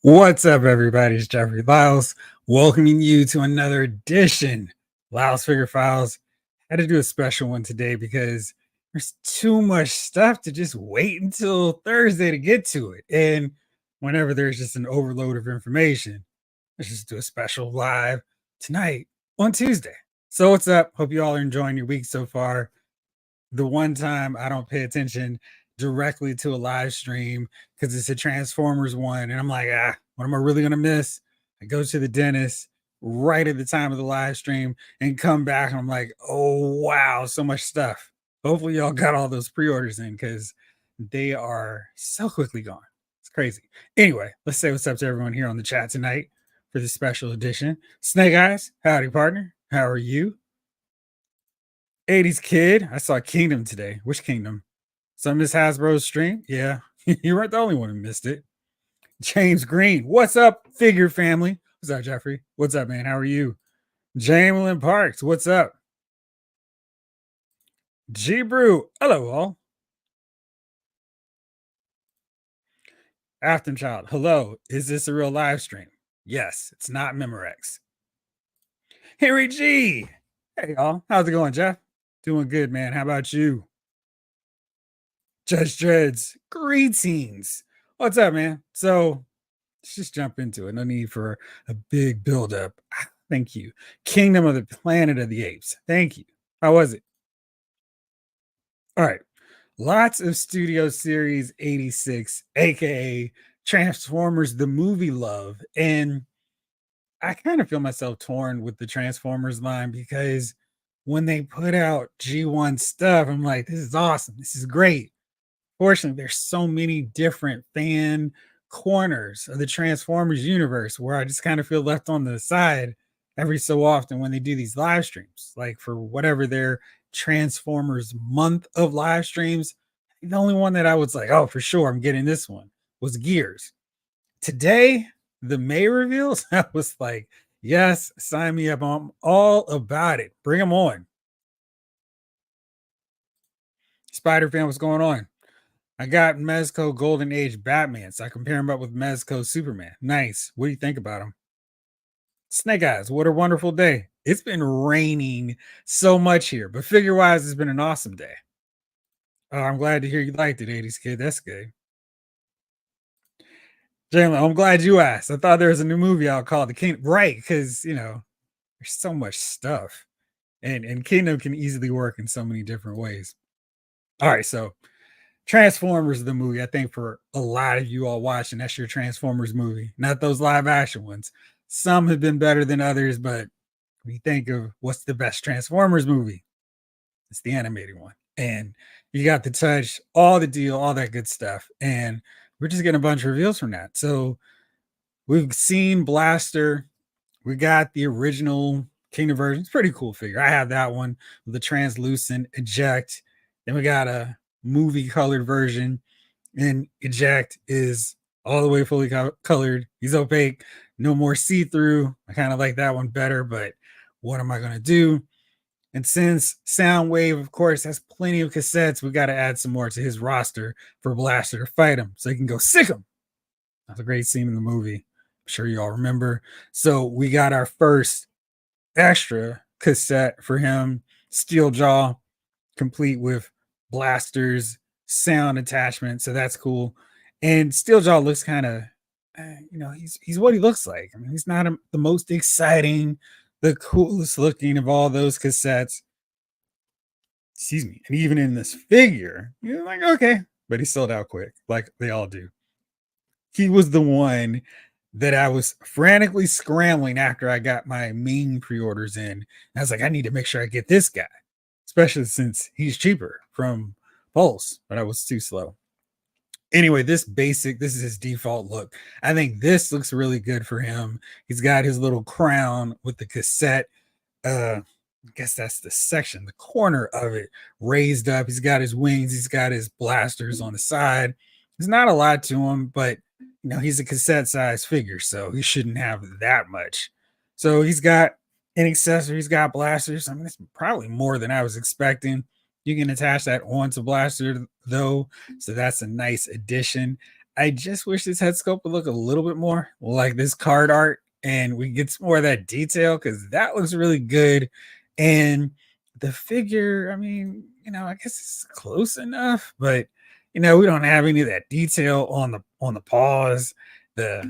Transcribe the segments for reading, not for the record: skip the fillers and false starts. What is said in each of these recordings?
What's up, everybody? It's Jeffrey Lyles, welcoming you to another edition Lyles Figure Files. I had to do a special one today because there's too much stuff to just wait until Thursday to get to it. And whenever there's just an overload of information, let's just do a special live tonight on Tuesday. So, what's up? Hope you all are enjoying your week so far. The one time I don't pay attention directly to a live stream because it's a Transformers one, and I'm like, what am I really gonna miss? I go to the dentist right at the time of the live stream and come back, and I'm like, oh wow, so much stuff. Hopefully, y'all got all those pre-orders in because they are so quickly gone. It's crazy. Anyway, let's say what's up to everyone here on the chat tonight for this special edition. Snake Eyes, howdy partner. How are you? 80s kid. I saw Kingdom today. Which Kingdom? Some Miss Hasbro's stream? Yeah, you weren't the only one who missed it. James Green. What's up, figure family? What's up, Jeffrey? What's up, man? How are you? Jamelin Parks. What's up? G Brew. Hello, all. Afterchild. Hello. Is this a real live stream? Yes, it's not Memorex. Henry G. Hey, y'all. How's it going, Jeff? Doing good, man. How about you? Judge Dreads, greetings. What's up, man? So let's just jump into it. No need for a big buildup. Thank you. Kingdom of the Planet of the Apes. Thank you. How was it? All right. Lots of Studio Series 86, aka Transformers the movie love. And I kind of feel myself torn with the Transformers line because when they put out G1 stuff, I'm like, this is awesome. This is great. Fortunately, there's so many different fan corners of the Transformers universe where I just kind of feel left on the side every so often when they do these live streams. Like for whatever their Transformers month of live streams, the only one that I was like, oh, for sure, I'm getting this one was Gears. Today, the May reveals, I was like, yes, sign me up. I'm all about it. Bring them on. Spider fan, what's going on? I got Mezco Golden Age Batman, so I compare him up with Mezco Superman. Nice. What do you think about him? Snake Eyes, what a wonderful day. It's been raining so much here, but figure wise, it's been an awesome day. Oh, I'm glad to hear you liked it, 80s kid. That's good. Jalen, I'm glad you asked. I thought there was a new movie out called The Kingdom. Right, because there's so much stuff. And Kingdom can easily work in so many different ways. All right, so Transformers the movie, I think for a lot of you all watching, that's your Transformers movie, not those live action ones. Some have been better than others, but when you think of what's the best Transformers movie, it's the animated one. And you got the touch, all the deal, all that good stuff. And we're just getting a bunch of reveals from that. So we've seen Blaster. We got the original Kingdom version. It's pretty cool figure. I have that one with the translucent eject. Then we got a movie colored version, and eject is all the way fully colored. He's opaque, no more see-through. I kind of like that one better, but what am I going to do? And since Soundwave, of course, has plenty of cassettes, we got to add some more to his roster for Blaster to fight him so he can go sick him. That's a great scene in the movie. I'm sure you all remember. So we got our first extra cassette for him, Steel Jaw, complete with blasters, sound attachment. So that's cool. And Steeljaw looks kind of, he's what he looks like. I mean, he's not the most exciting, the coolest looking of all those cassettes. Excuse me. And even in this figure, you're like, okay, but he sold out quick, like they all do. He was the one that I was frantically scrambling after I got my main pre-orders in. And I was like, I need to make sure I get this guy, especially since he's cheaper from Pulse, but I was too slow. Anyway, this is his default look. I think this looks really good for him. He's got his little crown with the cassette. I guess that's the section, the corner of it raised up. He's got his wings. He's got his blasters on the side. There's not a lot to him, but he's a cassette size figure, so he shouldn't have that much. So he's got an accessory. He's got blasters. I mean, it's probably more than I was expecting. You can attach that onto Blaster though, so that's a nice addition. I just wish this head sculpt would look a little bit more like this card art and we get some more of that detail because that looks really good. And the figure, I mean, I guess it's close enough, but we don't have any of that detail on the paws, the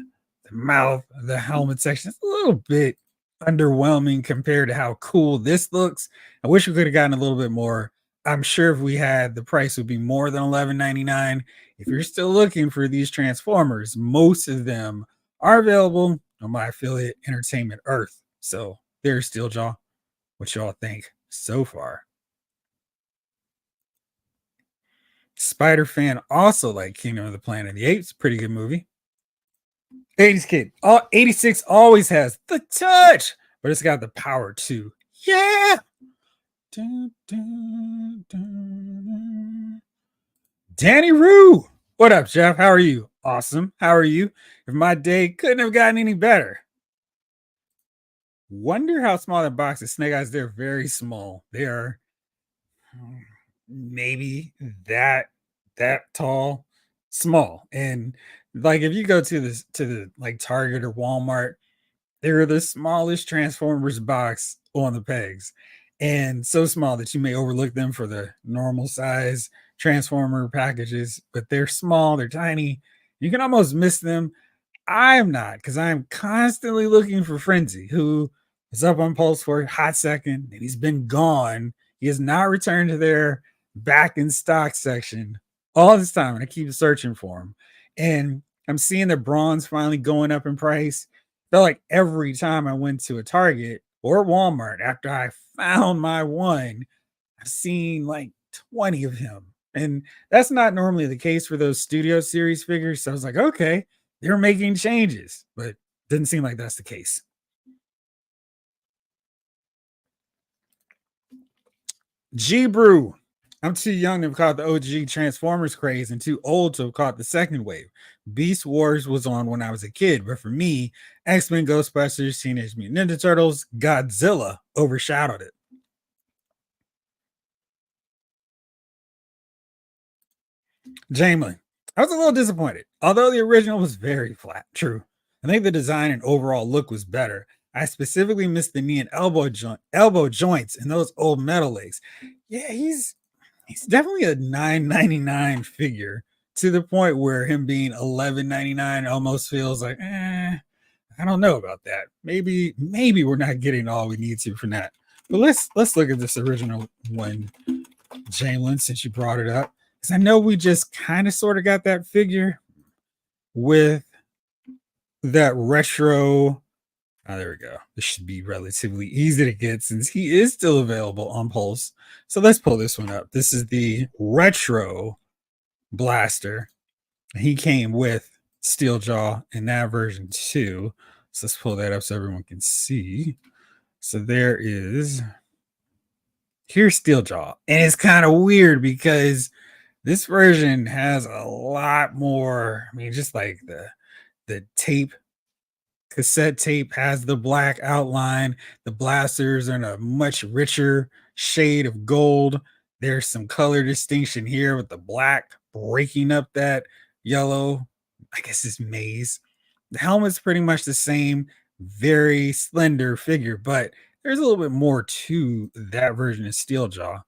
mouth, the helmet section. It's a little bit underwhelming compared to how cool this looks. I wish we could have gotten a little bit more. I'm sure if we had, the price would be more than 11.99. If you're still looking for these Transformers, most of them are available on my affiliate Entertainment Earth. So there's Steeljaw. What y'all think so far? Spider fan also like Kingdom of the Planet of the Apes. Pretty good movie. 80s kid. 86 always has the touch, but it's got the power too. Yeah. Dun, dun, dun. Danny Rue. What up, Jeff? How are you? Awesome. How are you? If my day couldn't have gotten any better. Wonder how small that box is. Snake Eyes, they're very small. They are maybe that tall, small. And like if you go to the like Target or Walmart, they're the smallest Transformers box on the pegs, and so small that you may overlook them for the normal size Transformer packages, but they're small, they're tiny. You can almost miss them. I'm not, because I'm constantly looking for Frenzy, who is up on Pulse for a hot second, and he's been gone. He has not returned to their back in stock section all this time, and I keep searching for him. And I'm seeing the bronze finally going up in price. Felt like every time I went to a Target or Walmart after I found my one, I've seen like 20 of him. And that's not normally the case for those Studio Series figures. So I was like, okay, they're making changes, but didn't seem like that's the case. G Brew. I'm too young to have caught the OG Transformers craze and too old to have caught the second wave. Beast Wars was on when I was a kid, but for me, X-Men, Ghostbusters, Teenage Mutant Ninja Turtles, Godzilla overshadowed it. Jamlin, I was a little disappointed. Although the original was very flat, true. I think the design and overall look was better. I specifically missed the knee and elbow joints and those old metal legs. Yeah, he's definitely a 9.99 figure, to the point where him being 11.99 almost feels like, I don't know about that. Maybe we're not getting all we need to from that. But let's look at this original one, Jalen, since you brought it up. Because I know we just kind of sort of got that figure with that retro. Oh, there we go. This should be relatively easy to get since he is still available on Pulse. So let's pull this one up. This is the retro blaster. He came with Steeljaw in that version too. So let's pull that up so everyone can see. So here's Steeljaw. And it's kind of weird because this version has a lot more. I mean, just like the tape, cassette tape has the black outline. The blasters are in a much richer shade of gold. There's some color distinction here with the black breaking up that yellow. I guess it's maize. The helmet's pretty much the same, very slender figure, but there's a little bit more to that version of Steeljaw.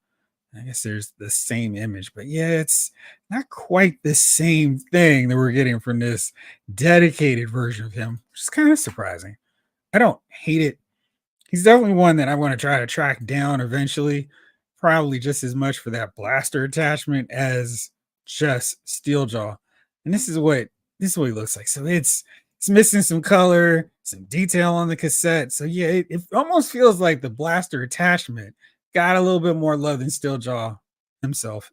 I guess there's the same image, but yeah, it's not quite the same thing that we're getting from this dedicated version of him, which is kind of surprising. I don't hate it. He's definitely one that I want to try to track down eventually, probably just as much for that blaster attachment as just Steeljaw. And this is what he looks like. So it's missing some color, some detail on the cassette. So yeah, it almost feels like the blaster attachment got a little bit more love than Steeljaw itself,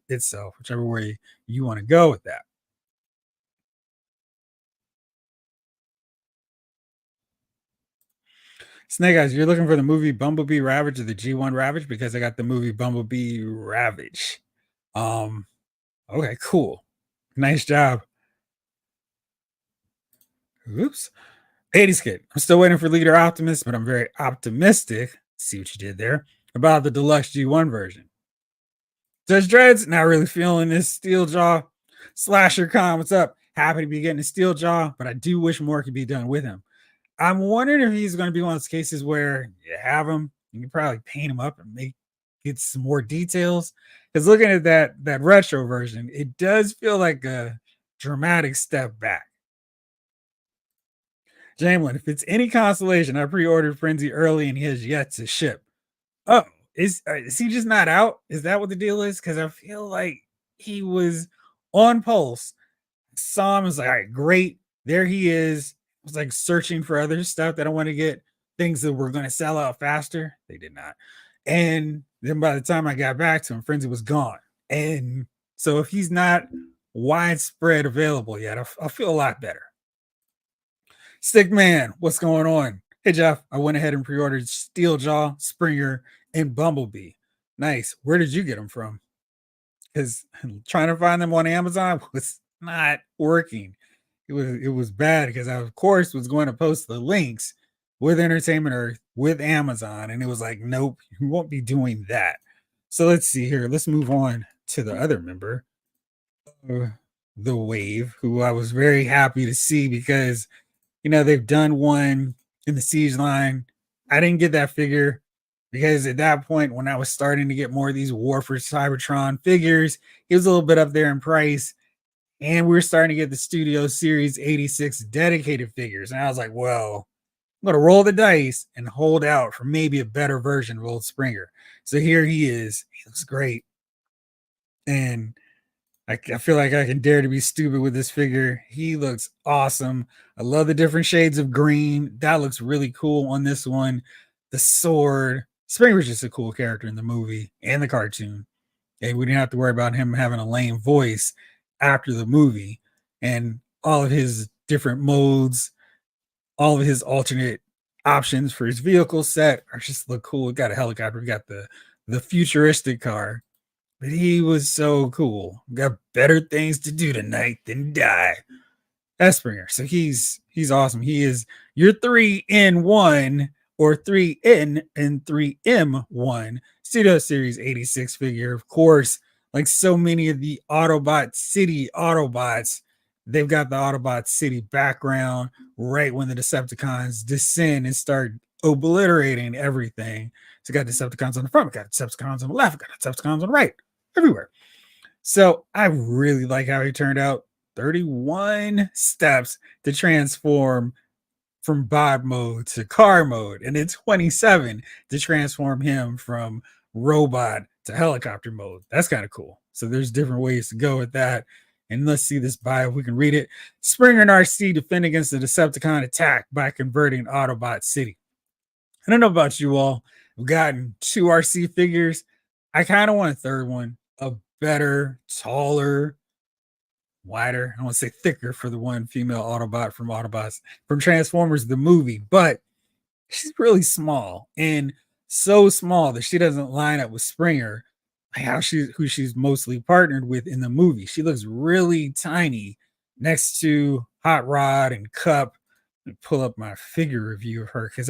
whichever way you want to go with that. Snake Eyes, you're looking for the movie Bumblebee Ravage or the G1 Ravage, because I got the movie Bumblebee Ravage. Okay, cool. Nice job. Oops. 80s kid. I'm still waiting for Leader Optimus, but I'm very optimistic. See what you did there about the deluxe G1 version. Judge Dreads, not really feeling this Steeljaw. Slasher Con, what's up? happy to be getting a steel jaw, but I do wish more could be done with him. I'm wondering if he's going to be one of those cases where you have him, you can probably paint him up and make get some more details. Because looking at that retro version, it does feel like a dramatic step back. Jamelin, if it's any consolation, I pre-ordered Frenzy early and he has yet to ship. Oh, is he just not out? Is that what the deal is? Because I feel like he was on Pulse. Saw him, was like, all right, great. There he is. I was like searching for other stuff that I want to get, things that were going to sell out faster. They did not. And then by the time I got back to him, Frenzy was gone. And so if he's not widespread available yet, I'll feel a lot better. Stick Man, what's going on? Hey Jeff, I went ahead and pre-ordered Steeljaw, Springer, and Bumblebee. Nice. Where did you get them from? Because trying to find them on Amazon was not working. It was bad because I of course was going to post the links with Entertainment Earth with Amazon, and it was like, nope, you won't be doing that. So let's see here. Let's move on to the other member, the Wave, who I was very happy to see because they've done one in the Siege line. I didn't get that figure because at that point, when I was starting to get more of these War for Cybertron figures, it was a little bit up there in price. And we were starting to get the Studio Series 86 dedicated figures. And I was like, well, I'm going to roll the dice and hold out for maybe a better version of Old Springer. So here he is. He looks great. And I feel like I can dare to be stupid with this figure. He looks awesome. I love the different shades of green. That looks really cool on this one. The sword. Springer's just a cool character in the movie and the cartoon. And we didn't have to worry about him having a lame voice after the movie. And all of his different modes, all of his alternate options for his vehicle set are just look cool. We got a helicopter. We got the futuristic car. But he was so cool. Got better things to do tonight than die. Espringer. So he's awesome. He is your 3-in-1 or 3N and 3M1 Studio Series 86 figure. Of course, like so many of the Autobot City Autobots, they've got the Autobot City background right when the Decepticons descend and start obliterating everything. So got Decepticons on the front, got Decepticons on the left, got Decepticons on the right, everywhere. So I really like how he turned out. 31 steps to transform from bot mode to car mode, and then 27 to transform him from robot to helicopter mode. That's kind of cool. So there's different ways to go with that. And let's see this bio if we can read it. Springer and RC defend against the Decepticon attack by converting Autobot City. I don't know about you all. We've gotten 2 RC figures. I kind of want a third one, a better, taller, wider. I want to say thicker for the one female Autobot from Transformers the movie, but she's really small and so small that she doesn't line up with Springer, who she's mostly partnered with in the movie. She looks really tiny next to Hot Rod and Cup. Pull up my figure review of her because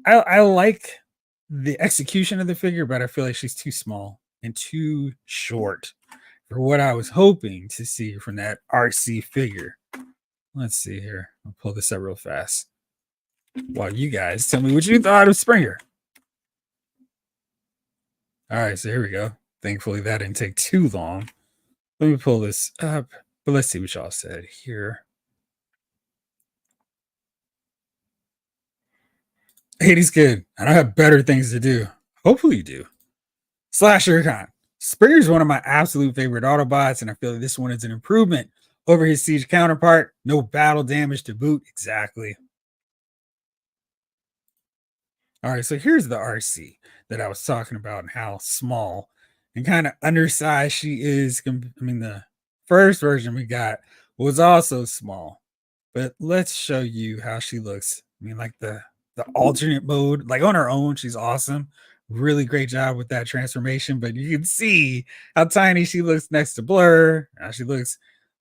I like the execution of the figure, but I feel like she's too small and too short for what I was hoping to see from that RC figure. Let's see here. I'll pull this up real fast while you guys tell me what you thought of Springer. All right, so here we go. Thankfully, that didn't take too long. Let me pull this up, but let's see what y'all said here. 80's good. I don't have better things to do. Hopefully you do. /Con. Springer is one of my absolute favorite Autobots, and I feel like this one is an improvement over his Siege counterpart. No battle damage to boot. Exactly. All right, so here's the RC that I was talking about and how small and kind of undersized she is. I mean, the first version we got was also small, but let's show you how she looks. I mean, like the alternate mode, like on her own, she's awesome. Really great job with that transformation, but you can see how tiny she looks next to Blur. She looks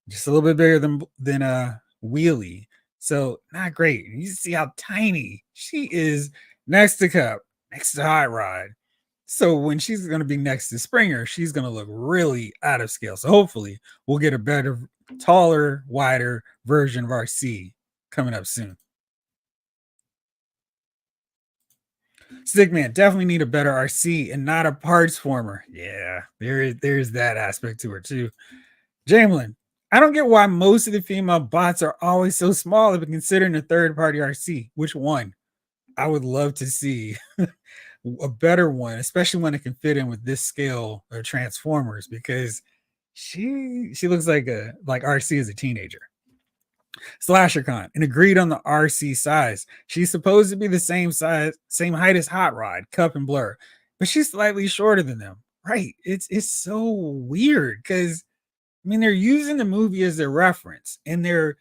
just a little bit bigger than Wheelie. So not great. You see how tiny she is next to Cup, next to Hot Rod. So when she's going to be next to Springer, she's going to look really out of scale. So hopefully we'll get a better taller, wider version of RC coming up soon. Stickman definitely need a better RC and not a parts former. Yeah, there's that aspect to it too. Jamelin, I don't get why most of the female bots are always so small if considering a third party RC. Which one? I would love to see a better one, especially when it can fit in with this scale of Transformers, because she looks like RC as a teenager. SlasherCon and agreed on the RC size. She's supposed to be the same size, same height as Hot Rod, Cup, and Blur, but she's slightly shorter than them. Right? It's so weird because I mean they're using the movie as their reference, and I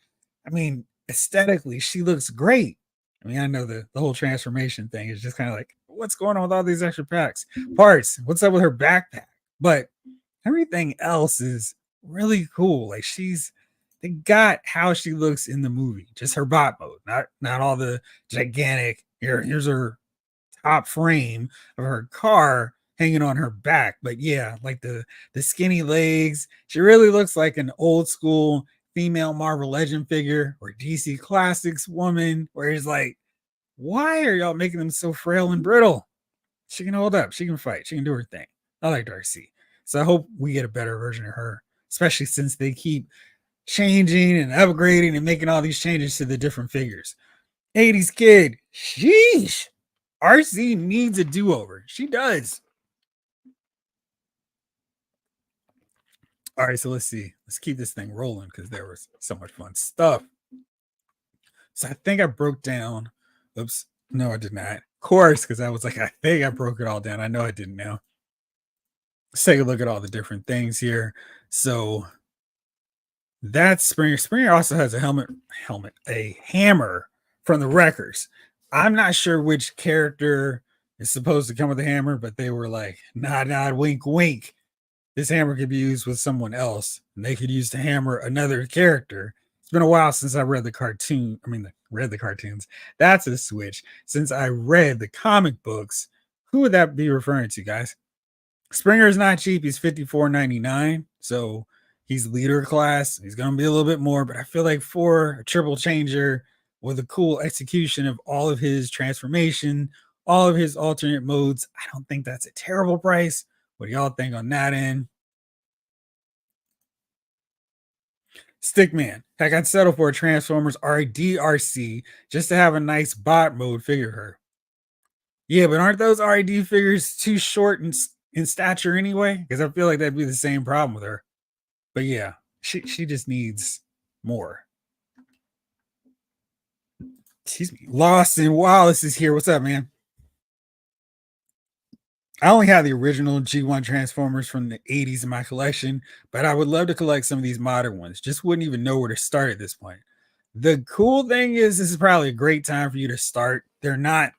mean, aesthetically, she looks great. I mean, I know the whole transformation thing is just kind of like, what's going on with all these extra packs, parts? What's up with her backpack? But everything else is really cool. Like they got how she looks in the movie, just her bot mode, not all the gigantic. Here's her top frame of her car hanging on her back. But yeah, like the skinny legs. She really looks like an old school female Marvel Legend figure or DC Classics woman, where it's like, why are y'all making them so frail and brittle? She can hold up, she can fight, she can do her thing. I like Darcy. So I hope we get a better version of her, especially since they keep changing and upgrading and making all these changes to the different figures. 80s kid, sheesh. RC needs a do-over. She does. All right, so let's see. Let's keep this thing rolling because there was so much fun stuff. So I think I broke down. Oops. No, I did not. Of course, because I was like, I think I broke it all down. I know I didn't now. Let's take a look at all the different things here. So that's Springer. Springer also has a a hammer from the Wreckers. I'm not sure which character is supposed to come with a hammer, but they were like, nod, nod, wink, wink. This hammer could be used with someone else, and they could use to hammer another character. It's been a while since I read the cartoon. I mean, read the cartoons. That's a switch. Since I read the comic books, who would that be referring to, guys? Springer is not cheap. He's $54.99. So he's leader class. He's going to be a little bit more, but I feel like for a triple changer with a cool execution of all of his transformation, all of his alternate modes, I don't think that's a terrible price. What do y'all think on that end? Stickman, heck, I'd settle for a Transformers RDRC just to have a nice bot mode figure her. Yeah, but aren't those RD figures too short in stature anyway? Because I feel like that'd be the same problem with her. But yeah, she just needs more. Excuse me. Lost and Wallace is here. What's up, man? I only have the original G1 Transformers from the 80s in my collection, but I would love to collect some of these modern ones. Just wouldn't even know where to start at this point. The cool thing is, this is probably a great time for you to start. They're not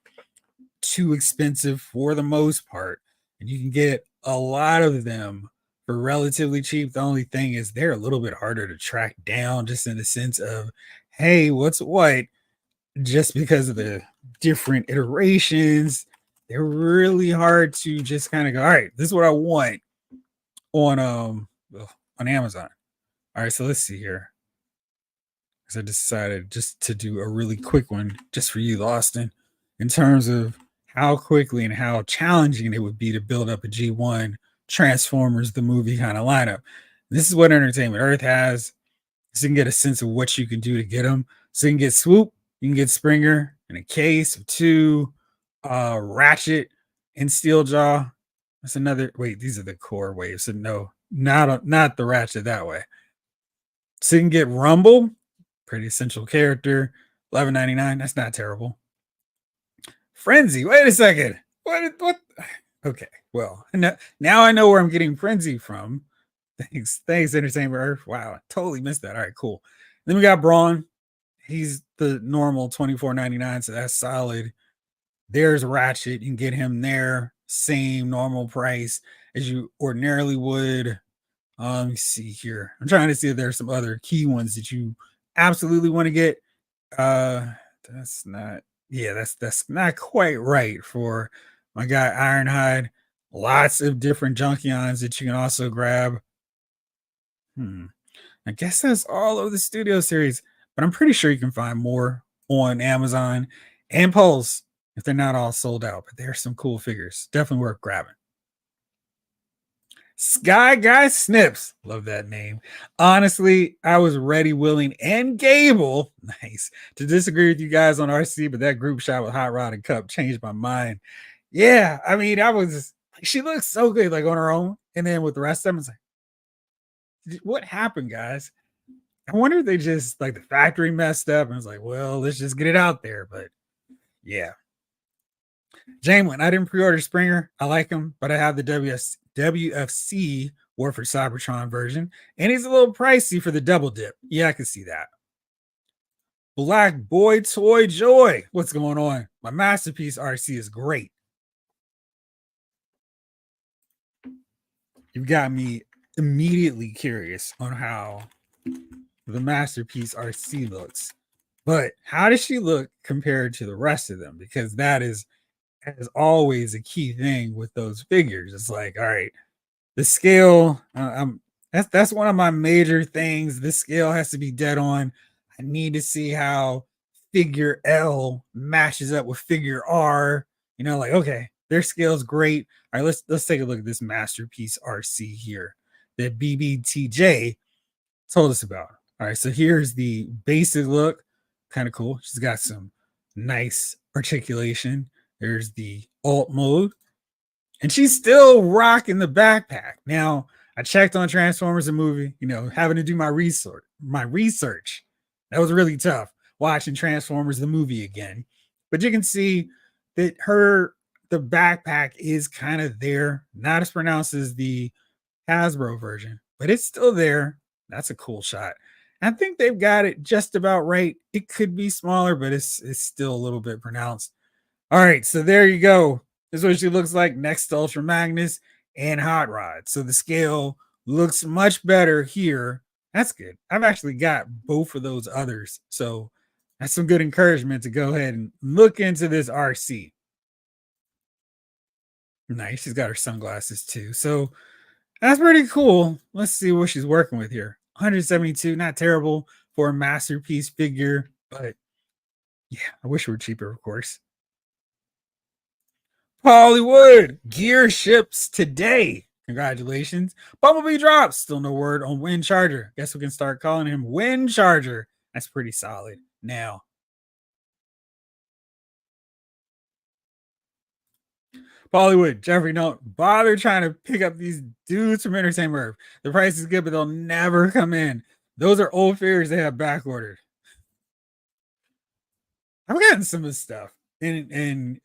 too expensive for the most part, and you can get a lot of them for relatively cheap. The only thing is they're a little bit harder to track down, just in the sense of, hey, what's what? Just because of the different iterations, they're really hard to just kind of go, all right, this is what I want on Amazon. All right, so let's see here. Because I decided just to do a really quick one just for you, Austin, in terms of how quickly and how challenging it would be to build up a G1 Transformers the movie kind of lineup. This is what Entertainment Earth has, so you can get a sense of what you can do to get them. So you can get Swoop, you can get Springer in a case of two, Ratchet and Steeljaw. That's another. Wait, these are the core waves. So no, not the Ratchet that way. So you can get Rumble, pretty essential character, $11.99. That's not terrible. Frenzy. Wait a second. What? Okay. Well, now I know where I'm getting Frenzy from. Thanks, Entertainment Earth. Wow, I totally missed that. All right, cool. Then we got Braun. He's the normal $24.99, so that's solid. There's Ratchet. You can get him there, same normal price as you ordinarily would. Let me see here. I'm trying to see if there's some other key ones that you absolutely want to get. That's not. Yeah, that's not quite right for my guy Ironhide. Lots of different Junkions that you can also grab. I guess that's all of the studio series, but I'm pretty sure you can find more on Amazon and Pulse if they're not all sold out. But there's some cool figures. Definitely worth grabbing. Sky Guy Snips. Love that name. Honestly, I was ready, willing, and Gable, nice, to disagree with you guys on RC, but that group shot with Hot Rod and Cup changed my mind. Yeah, I mean, I was she looks so good, like on her own. And then with the rest of them, it's like, what happened, guys? I wonder if they just like the factory messed up and was like, well, let's just get it out there. But yeah. Jamelin, I didn't pre-order Springer. I like him, but I have the WFC War for Cybertron version, and he's a little pricey for the double dip. Yeah, I can see that. Black Boy Toy Joy. What's going on? My Masterpiece RC is great. You've got me immediately curious on how the Masterpiece RC looks. But how does she look compared to the rest of them? Because that is, as always, a key thing with those figures. It's like, all right, the scale, that's one of my major things. The scale has to be dead on. I need to see how figure L matches up with figure R. You know, like, okay, their scale's great. All right, let's take a look at this Masterpiece RC here that BBTJ told us about. All right, so here's the basic look, kind of cool. She's got some nice articulation. There's the alt mode, and she's still rocking the backpack. Now, I checked on Transformers the movie, you know, having to do my research. That was really tough watching Transformers the movie again. But you can see that the backpack is kind of there, not as pronounced as the Hasbro version, but it's still there. That's a cool shot. I think they've got it just about right. It could be smaller, but it's still a little bit pronounced. All right, so there you go. This is what she looks like next to Ultra Magnus and Hot Rod. So the scale looks much better here. That's good. I've actually got both of those others. So that's some good encouragement to go ahead and look into this RC. Nice. She's got her sunglasses too. So that's pretty cool. Let's see what she's working with here. 172, not terrible for a Masterpiece figure, but yeah, I wish it were cheaper, of course. Hollywood gear ships today. Congratulations. Bumblebee drops. Still no word on Wind Charger. Guess we can start calling him Wind Charger. That's pretty solid. Now, Bollywood, Jeffrey, don't bother trying to pick up these dudes from Entertainment Earth. The price is good, but they'll never come in. Those are old figures they have back ordered. I've gotten some of the stuff. In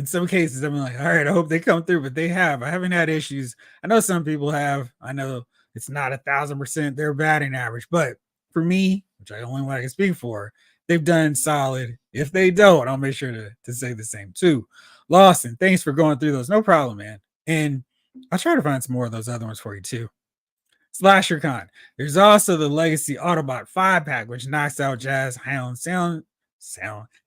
some cases, I'm like, all right, I hope they come through, but they have. I haven't had issues. I know some people have. I know it's not 1,000% their batting average, but for me, which I only want to speak for, they've done solid. If they don't, I'll make sure to say the same too. Lawson, thanks for going through those. No problem, man. And I'll try to find some more of those other ones for you too. Slasher Con. There's also the Legacy Autobot 5 pack, which knocks out Jazz, Hound,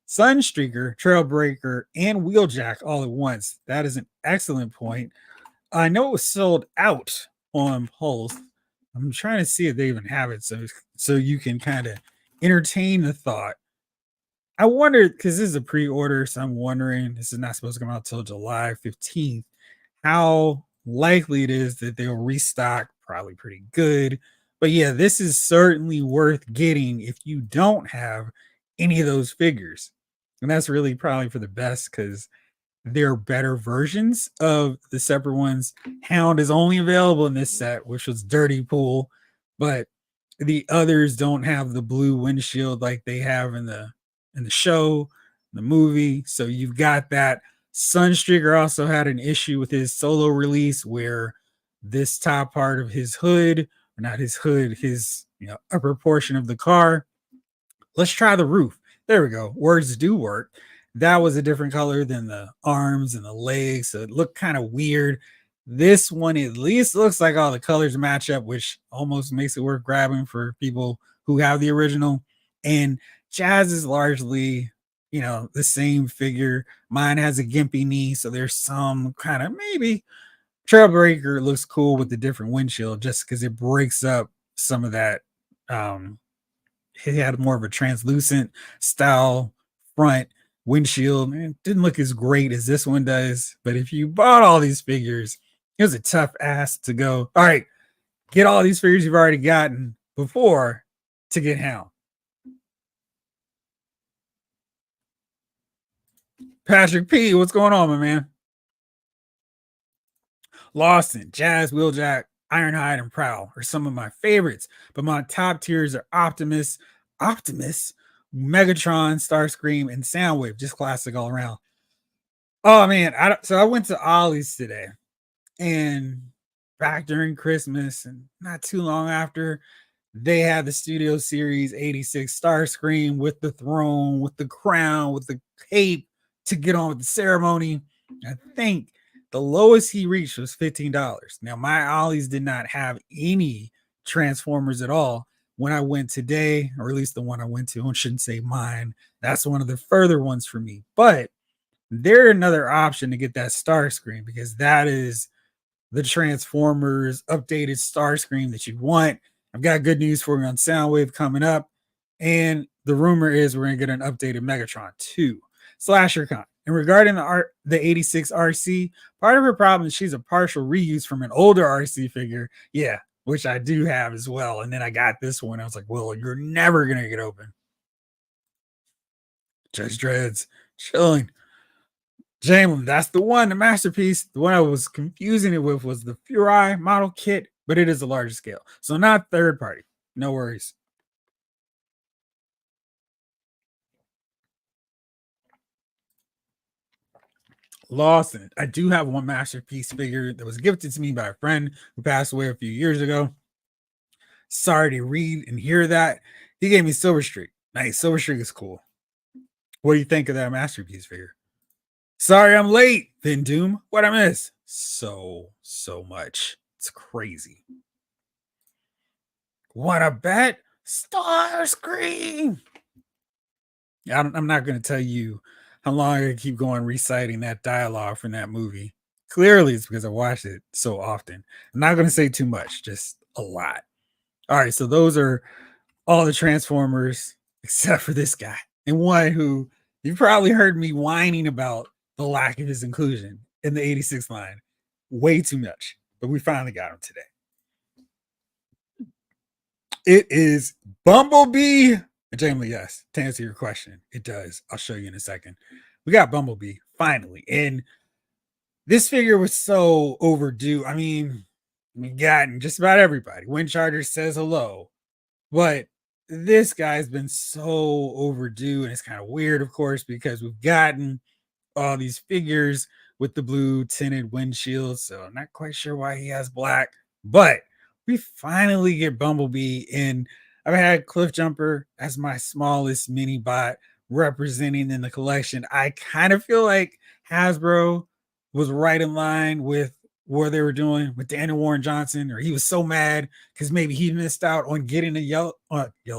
Sunstreaker, Trailbreaker, and Wheeljack all at once. That is an excellent point. I know it was sold out on Pulse. I'm trying to see if they even have it so you can kind of entertain the thought. I wonder, because this is a pre-order, so I'm wondering, this is not supposed to come out till July 15th, how likely it is that they'll restock. Probably pretty good. But yeah, this is certainly worth getting if you don't have any of those figures. And that's really probably for the best because they're better versions of the separate ones. Hound is only available in this set, which was Dirty Pool, but the others don't have the blue windshield like they have in the show, the movie. So you've got that. Sunstreaker also had an issue with his solo release where this top part of his hood, or not his hood, his upper portion of the car. Let's try the roof. There we go. Words do work. That was a different color than the arms and the legs, so it looked kind of weird. This one at least looks like all the colors match up, which almost makes it worth grabbing for people who have the original. And Jazz is largely, the same figure. Mine has a gimpy knee, so there's some kind of maybe. Trailbreaker looks cool with the different windshield just because it breaks up some of that Um, he had more of a translucent style front windshield. It didn't look as great as this one does, but if you bought all these figures, it was a tough ask to go, all right, get all these figures you've already gotten before to get Hound. Patrick P, what's going on, my man? Lawson, Jazz, Wheeljack, Ironhide, and Prowl are some of my favorites, but my top tiers are Optimus, Megatron, Starscream, and Soundwave. Just classic all around. Oh man, so I went to Ollie's today, and back during Christmas, and not too long after, they had the Studio Series 86 Starscream with the throne, with the crown, with the cape to get on with the ceremony. I think the lowest he reached was $15. Now, my Ollie's did not have any Transformers at all when I went today, or at least the one I went to. I shouldn't say mine. That's one of the further ones for me. But they're another option to get that Starscream, because that is the Transformers updated Starscream that you want. I've got good news for you on Soundwave coming up. And the rumor is we're going to get an updated Megatron too. SlasherCon. And regarding the 86 RC, part of her problem is she's a partial reuse from an older RC figure. Yeah, which I do have as well. And then I got this one. I was like, well, you're never going to get open. Judge Dreads, chilling. Jalen, that's the one, the masterpiece. The one I was confusing it with was the Furai model kit, but it is a larger scale. So not third party. No worries. Lawson, I do have one masterpiece figure that was gifted to me by a friend who passed away a few years ago. Sorry to read and hear that. He gave me Silver Streak. Nice. Silver Streak is cool. What do you think of that masterpiece figure? Sorry I'm late, Vin Doom. What I miss? So much. It's crazy. What a bet? Starscream. I'm not going to tell you how long I keep going reciting that dialogue from that movie. Clearly, it's because I watched it so often. I'm not going to say too much, just a lot. All right, so those are all the Transformers except for this guy, and one who you probably heard me whining about the lack of his inclusion in the 86 line way too much, but we finally got him today. It is Bumblebee. Jamie, yes, to answer your question, it does. I'll show you in a second. We got Bumblebee finally, and this figure was so overdue. I mean, we've gotten just about everybody. Wind Charger says hello, but this guy's been so overdue, and it's kind of weird, of course, because we've gotten all these figures with the blue tinted windshield. So I'm not quite sure why he has black, but we finally get Bumblebee in. I've had Cliff Jumper as my smallest mini bot representing in the collection. I kind of feel like Hasbro was right in line with what they were doing with Daniel Warren Johnson, or he was so mad because maybe he missed out on getting a yellow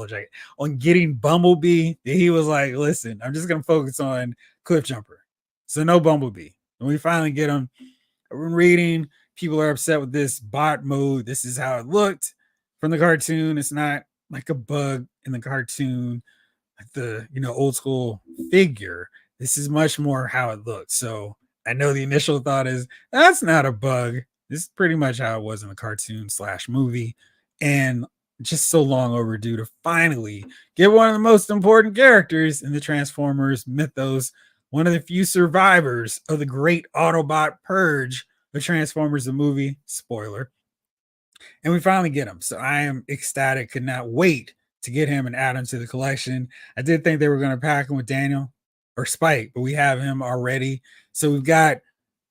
jacket, on getting Bumblebee, that he was like, listen, I'm just going to focus on Cliff Jumper. So no Bumblebee. When we finally get him, I've been reading, people are upset with this bot mode. This is how it looked from the cartoon. It's not like a bug in the cartoon, like the old school figure. This is much more how it looks. So I know the initial thought is that's not a bug. This is pretty much how it was in the cartoon / movie, and just so long overdue to finally get one of the most important characters in the Transformers mythos, one of the few survivors of the great Autobot purge of Transformers the movie. Spoiler. And we finally get him. So I am ecstatic, could not wait to get him and add him to the collection. I did think they were going to pack him with Daniel or Spike, but we have him already. So we got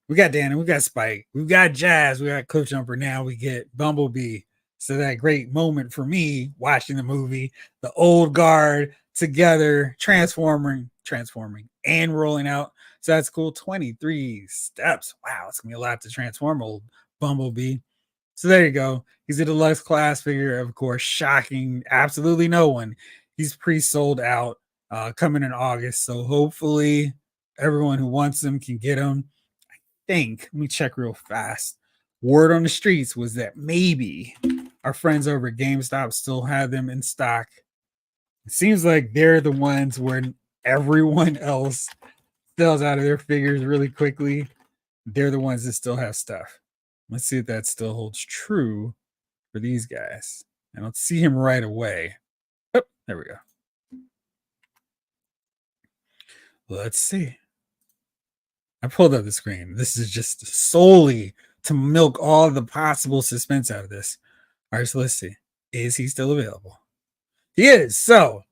Daniel, we got Spike, we've got Jazz, we got Cliff Jumper. Now we get Bumblebee. So that great moment for me watching the movie, the old guard together, transforming and rolling out. So that's cool. 23 steps. Wow, it's gonna be a lot to transform old Bumblebee. So there you go. He's a deluxe class figure, of course, shocking absolutely no one. He's pre-sold out, coming in August. So hopefully everyone who wants him can get him. I think, let me check real fast. Word on the streets was that maybe Our friends over at GameStop still have them in stock. It seems like they're the ones where everyone else sells out of their figures really quickly. They're the ones that still have stuff. Let's see if that still holds true for these guys. I don't see him right away. Oh, there we go. Let's see. I pulled up the screen. This is just solely to milk all the possible suspense out of this. All right, so let's see. Is he still available? He is. So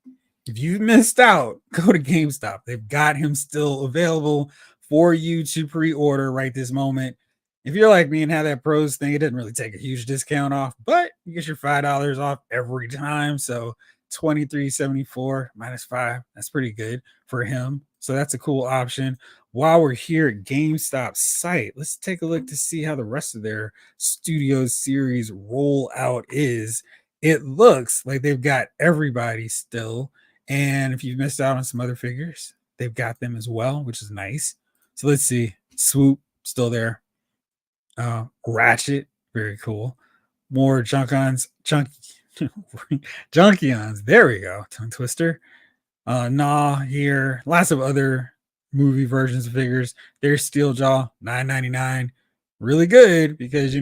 if you missed out, go to GameStop. They've got him still available for you to pre-order right this moment. If you're like me and have that pros thing, it doesn't really take a huge discount off, but you get your $5 off every time. So $23.74 minus 5. That's pretty good for him. So that's a cool option. While we're here at GameStop's site, let's take a look to see how the rest of their Studio Series rollout is. It looks like they've got everybody still. And if you've missed out on some other figures, they've got them as well, which is nice. So let's see. Swoop, still there. Ratchet, very cool. More Junkions. There we go. Tongue twister. Nah, here. Lots of other movie versions of figures. There's Steeljaw, $9.99. Really good because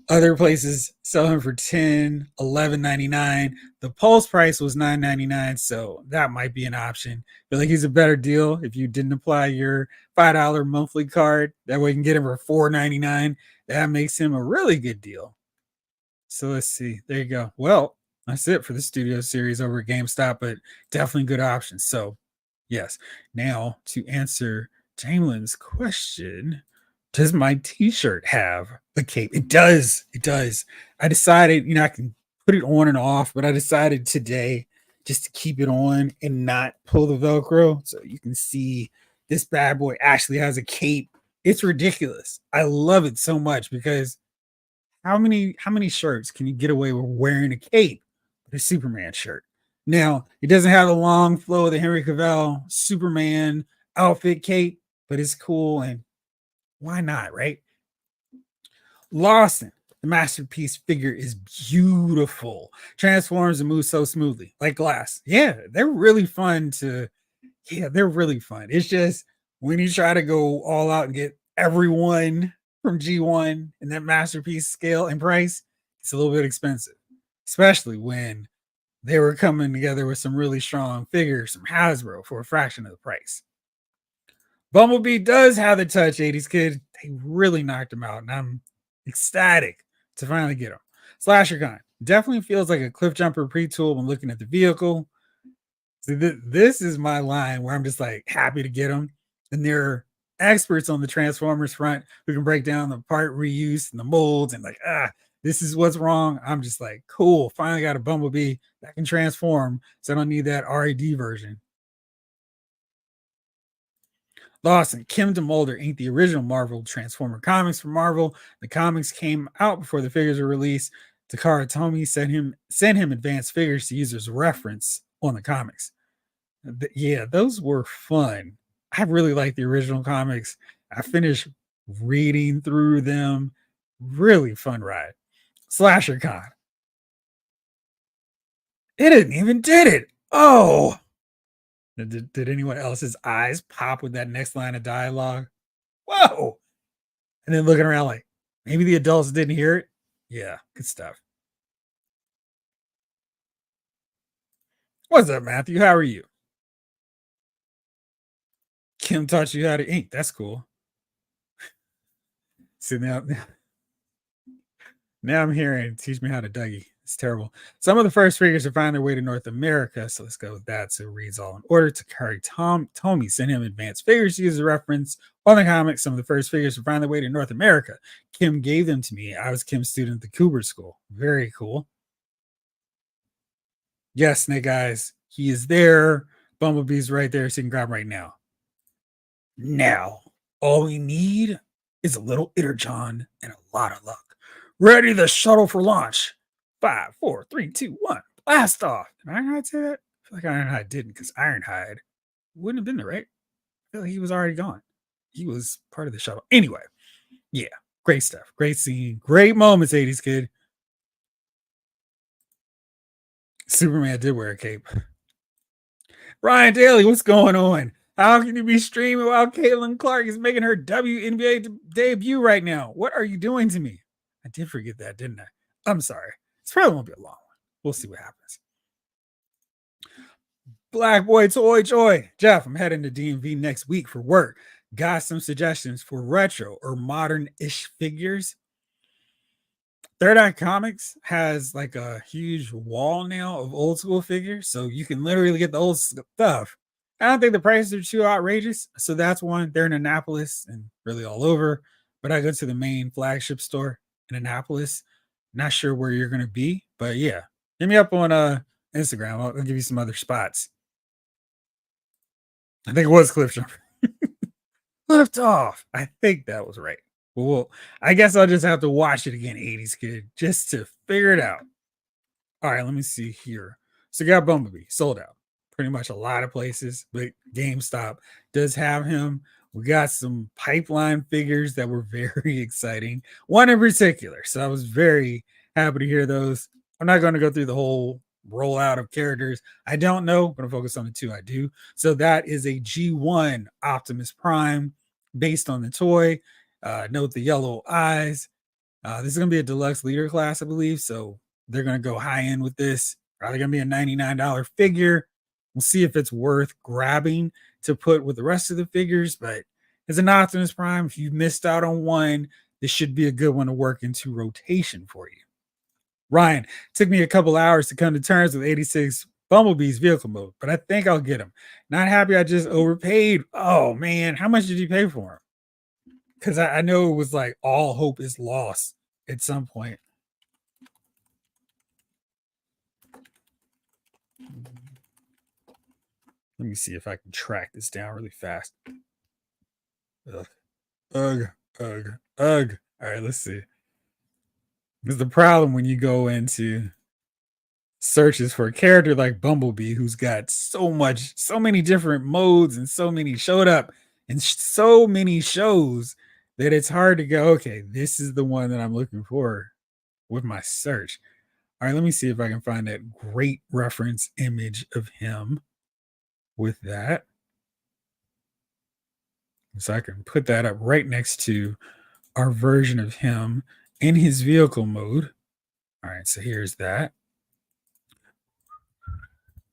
other places sell him for $10, $11.99. The Pulse price was $9.99, so that might be an option. Feel like he's a better deal if you didn't apply your $5 monthly card. That way you can get him for $4.99. That makes him a really good deal. So let's see. There you go. Well, that's it for the Studio Series over at GameStop, but definitely good options. So yes. Now to answer Jamelin's question, does my t-shirt have a cape? It does. It does. I decided, I can put it on and off, but I decided today just to keep it on and not pull the Velcro. So you can see this bad boy actually has a cape. It's ridiculous. I love it so much because how many shirts can you get away with wearing a cape with a Superman shirt? Now, it doesn't have the long flow of the Henry Cavill Superman outfit cape, but it's cool and why not, right? Lawson, the masterpiece figure is beautiful. Transforms and moves so smoothly, like glass. Yeah, they're really fun. It's just when you try to go all out and get everyone from G1 in that masterpiece scale and price, it's a little bit expensive, especially when they were coming together with some really strong figures from Hasbro for a fraction of the price. Bumblebee does have the touch, 80s kid. They really knocked him out, and I'm ecstatic to finally get him. Slasher Con definitely feels like a cliff jumper pre-tool when looking at the vehicle. See, this is my line where I'm just like happy to get them, and they're experts on the Transformers front who can break down the part reuse and the molds and this is what's wrong. I'm just like, cool, finally got a Bumblebee that can transform, so I don't need that RAD version. Lawson, Kim DeMolder ain't the original Marvel Transformer comics from Marvel. The comics came out before the figures were released. Takara Tomy sent him advanced figures to use as reference on the comics. Yeah, those were fun. I really like the original comics. I finished reading through them. Really fun ride. Slasher Con. It didn't even did it. Oh, did anyone else's eyes pop with that next line of dialogue? Whoa. And then looking around like, maybe the adults didn't hear it. Yeah, good stuff. What's up, Matthew? How are you? Kim taught you how to ink. That's cool. See, now I'm hearing teach me how to Dougie. It's terrible. Some of the first figures to find their way to North America. So let's go with that. So it reads all in order. Takari Tomy sent him advanced figures to use as a reference on the comics. Some of the first figures to find their way to North America. Kim gave them to me. I was Kim's student at the Cooper School. Very cool. Yes, Snake Eyes. He is there. Bumblebee's right there. So you can grab him right now. Now, all we need is a little Itterjohn and a lot of luck. Ready the shuttle for launch. 5, 4, 3, 2, 1. Blast off. Did Ironhide say that? I feel like Ironhide didn't because Ironhide wouldn't have been there, right? I feel like he was already gone. He was part of the shuttle. Anyway, yeah, great stuff. Great scene. Great moments, 80s kid. Superman did wear a cape. Ryan Daly, what's going on? How can you be streaming while Caitlin Clark is making her WNBA debut right now? What are you doing to me? I did forget that, didn't I? I'm sorry. This probably won't be a long one. We'll see what happens. Black Boy Toy Joy. Jeff, I'm heading to DMV next week for work. Got some suggestions for retro or modern-ish figures? Third Eye Comics has like a huge wall now of old school figures, so you can literally get the old stuff. I don't think the prices are too outrageous, so that's one. They're in Annapolis and really all over, but I go to the main flagship store in Annapolis. Not sure where you're gonna be, but yeah, hit me up on Instagram. I'll give you some other spots. I think it was Cliff Jumper. Lift off. I think that was right. Well, I guess I'll just have to watch it again, 80s kid, just to figure it out. All right, let me see here. So got Bumblebee sold out. Pretty much a lot of places, but GameStop does have him. We got some pipeline figures that were very exciting. One in particular. So I was very happy to hear those. I'm not going to go through the whole rollout of characters. I don't know. I'm going to focus on the two I do. So that is a G1 Optimus Prime based on the toy. Note the yellow eyes. This is going to be a deluxe leader class, I believe. So they're going to go high end with this. Probably going to be a $99 figure. We'll see if it's worth grabbing to put with the rest of the figures. But as an Optimus Prime, if you missed out on one, this should be a good one to work into rotation for you. Ryan, took me a couple hours to come to terms with 86 Bumblebee's vehicle mode, but I think I'll get him. Not happy I just overpaid. Oh, man. How much did you pay for him? Because I know it was like all hope is lost at some point. Let me see if I can track this down really fast. Ugh. Ugh. All right, let's see. Because the problem when you go into searches for a character like Bumblebee, who's got so many different modes and so many showed up in so many shows that it's hard to go, okay, this is the one that I'm looking for with my search. All right, let me see if I can find that great reference image of him with that. So I can put that up right next to our version of him in his vehicle mode. All right, so here's that.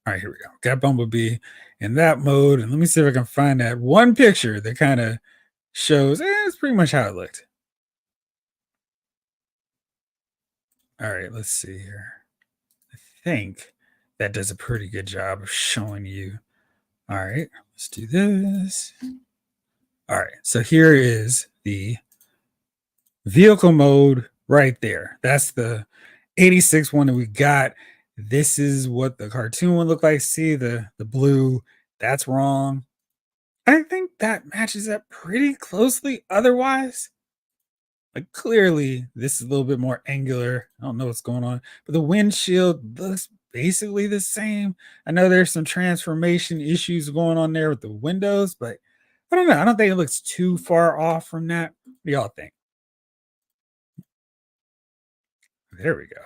All right, here we go. Got Bumblebee in that mode. And let me see if I can find that one picture that kind of shows, it's pretty much how it looked. All right, let's see here. I think that does a pretty good job of showing you. All right, let's do this. All right, so here is the vehicle mode right there. That's the 86 one that we got. This is what the cartoon would look like. See the blue, that's wrong. I think that matches up pretty closely otherwise. Like clearly this is a little bit more angular. I don't know what's going on, but the windshield looks basically the same. I know there's some transformation issues going on there with the windows, but I don't know. I don't think it looks too far off from that. What do y'all think? There we go.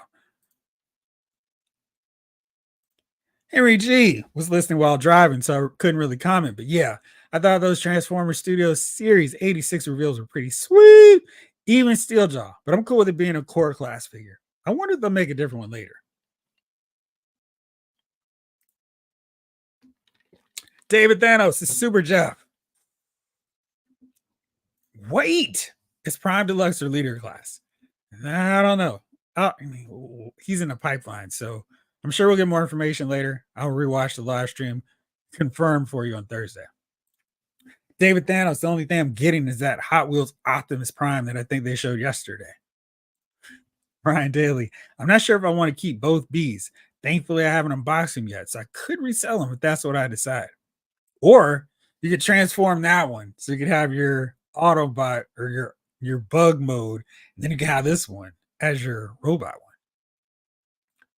Henry G was listening while driving, so I couldn't really comment. But yeah, I thought those Transformers Studios Series 86 reveals were pretty sweet, even Steeljaw. But I'm cool with it being a core class figure. I wonder if they'll make a different one later. David Thanos is Super Jeff. Wait, it's Prime Deluxe or Leader class? I don't know. I mean, he's in the pipeline, so I'm sure we'll get more information later. I'll rewatch the live stream, confirm for you on Thursday. David Thanos, the only thing I'm getting is that Hot Wheels Optimus Prime that I think they showed yesterday. Brian Daly, I'm not sure if I want to keep both Bs. Thankfully, I haven't unboxed them yet, so I could resell them if that's what I decide. Or you could transform that one so you could have your Autobot or your bug mode, and then you can have this one as your robot one.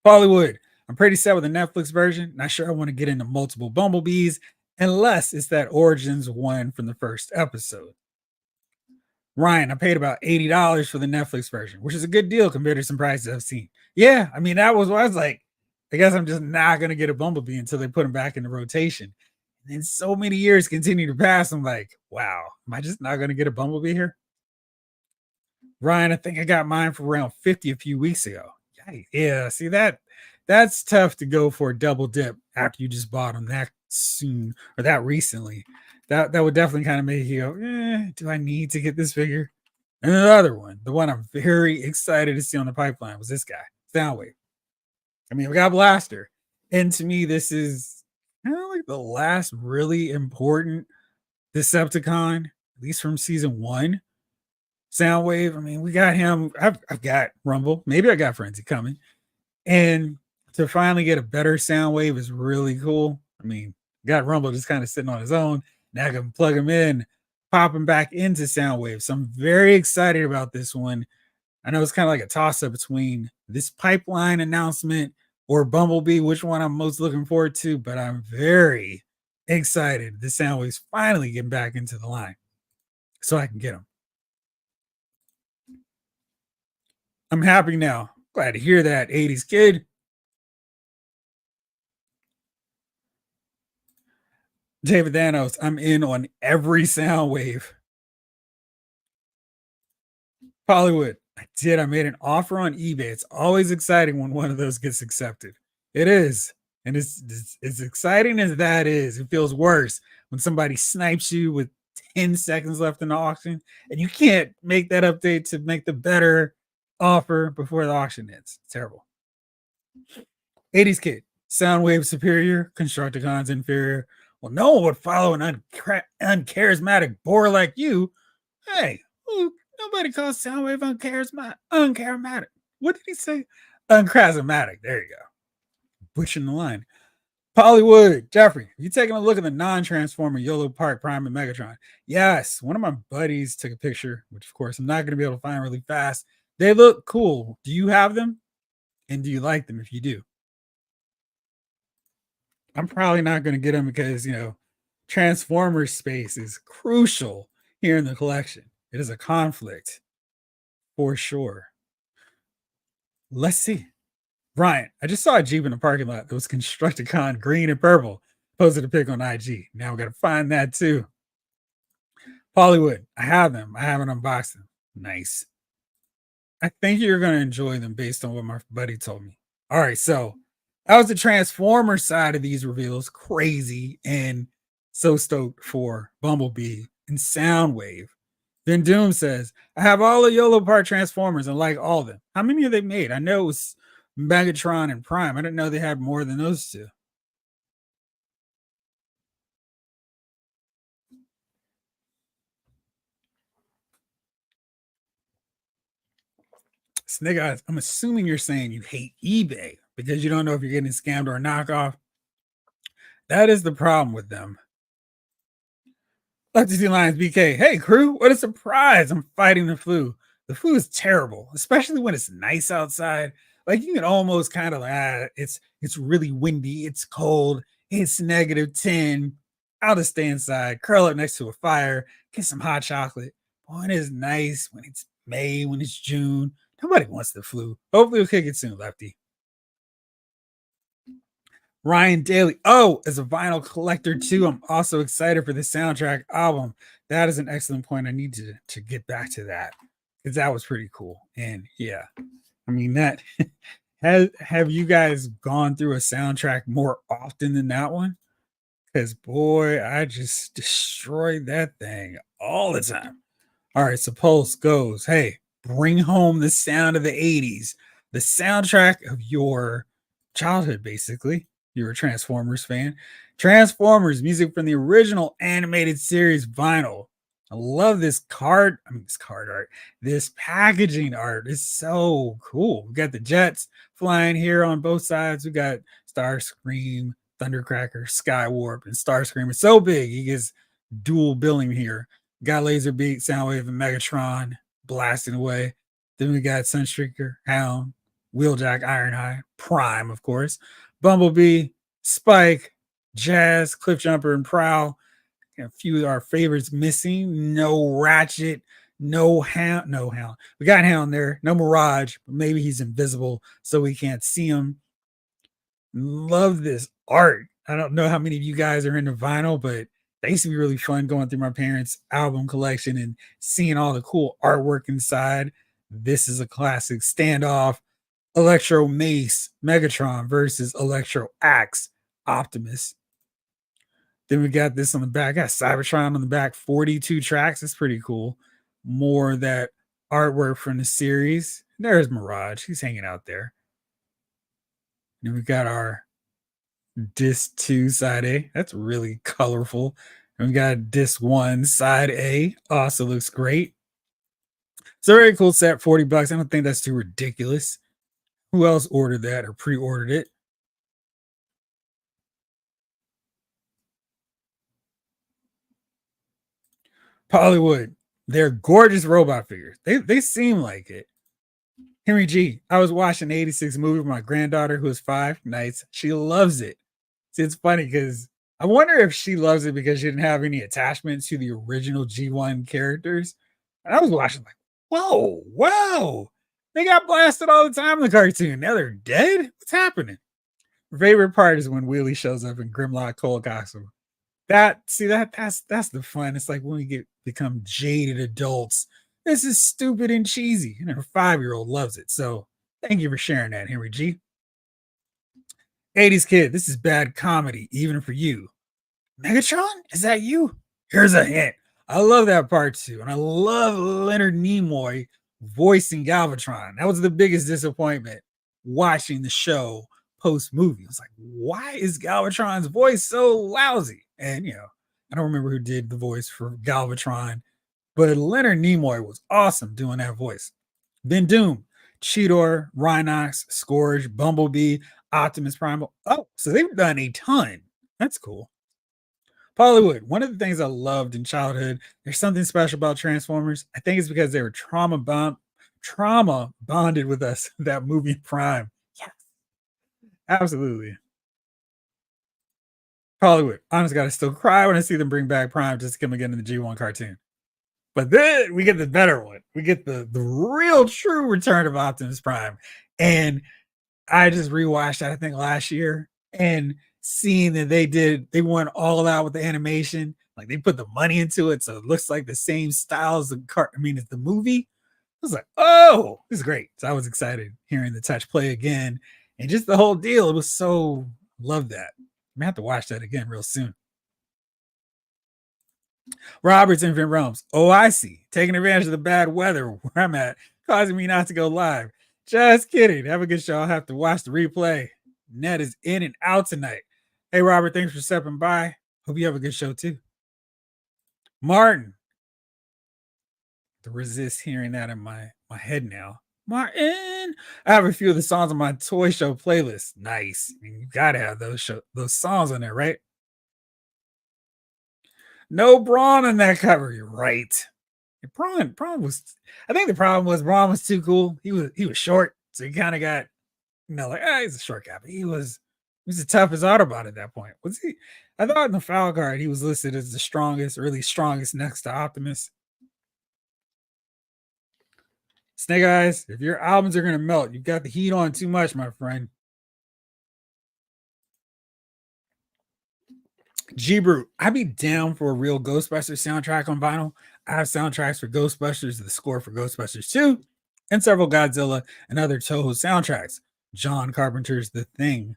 Bollywood, I'm pretty set with the Netflix version. Not sure I want to get into multiple Bumblebees unless it's that Origins one from the first episode. Ryan, I paid about $80 for the Netflix version, which is a good deal compared to some prices I've seen. Yeah, I mean, that was what I was like, I guess I'm just not gonna get a Bumblebee until they put him back in the rotation. And then so many years continue to pass. I'm like, wow, am I just not gonna get a Bumblebee here? Ryan, I think I got mine for around 50 a few weeks ago. Yeah, see that's tough to go for a double dip after you just bought them that soon or that recently. That would definitely kind of make you go, do I need to get this figure? And the other one, the one I'm very excited to see on the pipeline was this guy, Soundwave. I mean, we got Blaster. And to me, this is kind of like the last really important Decepticon, at least from season one. Soundwave. I mean, we got him. I've got Rumble. Maybe I got Frenzy coming. And to finally get a better Soundwave is really cool. I mean, got Rumble just kind of sitting on his own. Now I can plug him in, pop him back into Soundwave. So I'm very excited about this one. I know it's kind of like a toss up between this pipeline announcement or Bumblebee, which one I'm most looking forward to, but I'm very excited. The Soundwave's finally getting back into the line so I can get them. I'm happy now. Glad to hear that, 80s kid. David Thanos, I'm in on every Soundwave. Hollywood, I did. I made an offer on eBay. It's always exciting when one of those gets accepted. It is. And it's as exciting as that is, it feels worse when somebody snipes you with 10 seconds left in the auction and you can't make that update to make the better offer before the auction ends. It's terrible. 80s kid, Soundwave superior, Constructicons inferior. Well, no one would follow an uncharismatic bore like you. Hey, nobody calls Soundwave uncharismatic. What did he say? Uncharismatic. There you go. Pushing the line. Hollywood, Jeffrey, you taking a look at the non-transformer YOLO Park Prime and Megatron? Yes, one of my buddies took a picture, which of course I'm not going to be able to find really fast. They look cool. Do you have them? And do you like them if you do? I'm probably not going to get them because, Transformer space is crucial here in the collection. It is a conflict for sure. Let's see. Brian, I just saw a Jeep in the parking lot that was Constructicon green and purple. Posted a pic on IG. Now we got to find that too. Hollywood, I have them. I haven't unboxed them. Nice. I think you're going to enjoy them based on what my buddy told me. All right, so that was the Transformer side of these reveals. Crazy and so stoked for Bumblebee and Soundwave. Then Doom says, I have all the YOLO Part Transformers and like all of them. How many have they made? I know it was Megatron and Prime. I didn't know they had more than those two. Snake Eyes, I'm assuming you're saying you hate eBay because you don't know if you're getting scammed or a knockoff. That is the problem with them. Love to see Lions BK. Hey crew, what a surprise! I'm fighting the flu. The flu is terrible, especially when it's nice outside. Like you can almost kind of it's really windy, it's cold, it's -10. I'll just stay inside, curl up next to a fire, get some hot chocolate. Boy, it is nice when it's May, when it's June. Nobody wants the flu. Hopefully we'll kick it soon, Lefty. Ryan Daly. Oh, as a vinyl collector too, I'm also excited for the soundtrack album. That is an excellent point. I need to get back to that because that was pretty cool. And yeah, I mean that have you guys gone through a soundtrack more often than that one? Because boy, I just destroyed that thing all the time. All right, so Pulse goes, hey, bring home the sound of the 80s, the soundtrack of your childhood, basically. You're a Transformers fan. Transformers music from the original animated series vinyl. I love this this card art. This packaging art is so cool. We got the jets flying here on both sides. We got Starscream, Thundercracker, Skywarp, and Starscream. It's so big. He gets dual billing here. Got Laserbeak, Soundwave, and Megatron blasting away. Then we got Sunstreaker, Hound, Wheeljack, Ironhide, Prime, of course, Bumblebee, Spike, Jazz, Cliffjumper, and Prowl. A few of our favorites missing. No Ratchet, no Hound. We got Hound there. No Mirage, but maybe he's invisible, so we can't see him. Love this art. I don't know how many of you guys are into vinyl, but they used to be really fun going through my parents' album collection and seeing all the cool artwork inside. This is a classic standoff. Electro Mace, Megatron versus Electro Axe, Optimus. Then we got this on the back. Got Cybertron on the back, 42 tracks. It's pretty cool. More of that artwork from the series. There's Mirage. He's hanging out there. Then we got our Disc 2 side A. That's really colorful. And we got Disc 1 side A. Also looks great. It's a very cool set, 40 bucks. I don't think that's too ridiculous. Who else ordered that or pre-ordered it? Hollywood. They're gorgeous robot figures. They seem like it. Henry G. I was watching the 86 movie with my granddaughter who is 5. Nice. She loves it. See, it's funny because I wonder if she loves it because she didn't have any attachment to the original G1 characters. And I was watching like, whoa, wow. They got blasted all the time in the cartoon. Now they're dead? What's happening? My favorite part is when Wheelie shows up in Grimlock Cold costume. That's the fun. It's like when we become jaded adults. This is stupid and cheesy, and her 5-year-old loves it. So thank you for sharing that, Henry G. 80s kid, this is bad comedy, even for you. Megatron, is that you? Here's a hint. I love that part too, and I love Leonard Nimoy voicing Galvatron. That was the biggest disappointment watching the show post movie. I was like, why is Galvatron's voice so lousy? And I don't remember who did the voice for Galvatron, but Leonard Nimoy was awesome doing that voice. Then Doom, Cheetor, Rhinox, Scourge, Bumblebee, Optimus Primal. Oh, so they've done a ton. That's cool. Hollywood, one of the things I loved in childhood, there's something special about Transformers. I think it's because they were trauma bonded with us, that movie Prime. Yes, absolutely. Hollywood, honestly, gotta still cry when I see them bring back Prime just to come again in the G1 cartoon. But then we get the better one. We get the real true return of Optimus Prime. And I just rewatched that, I think, last year, and seeing that they went all out with the animation, like they put the money into it, so it looks like the same style as as the movie. I was like, oh, this is great. So I was excited hearing the touch play again, and just the whole deal. It was so love that. I'm gonna have to watch that again real soon. Robert's Infinite Realms. Oh, I see. Taking advantage of the bad weather where I'm at, causing me not to go live. Just kidding. Have a good show. I'll have to watch the replay. Ned is in and out tonight. Hey, Robert, thanks for stepping by. Hope you have a good show too. Martin. To resist hearing that in my head now. Martin. I have a few of the songs on my toy show playlist. Nice. I mean, you gotta have those songs on there, right? No Braun on that cover. You're right. Braun was. I think the problem was Braun was too cool. He was short, so he kind of got like he's a short guy. But he was the toughest Autobot at that point. Was he? I thought in the foul card he was listed as the strongest, really strongest next to Optimus. Snake Eyes, if your albums are gonna melt, you've got the heat on too much, my friend. G Brute, I'd be down for a real Ghostbusters soundtrack on vinyl. I have soundtracks for Ghostbusters, the score for Ghostbusters 2, and several Godzilla and other Toho soundtracks. John Carpenter's The Thing.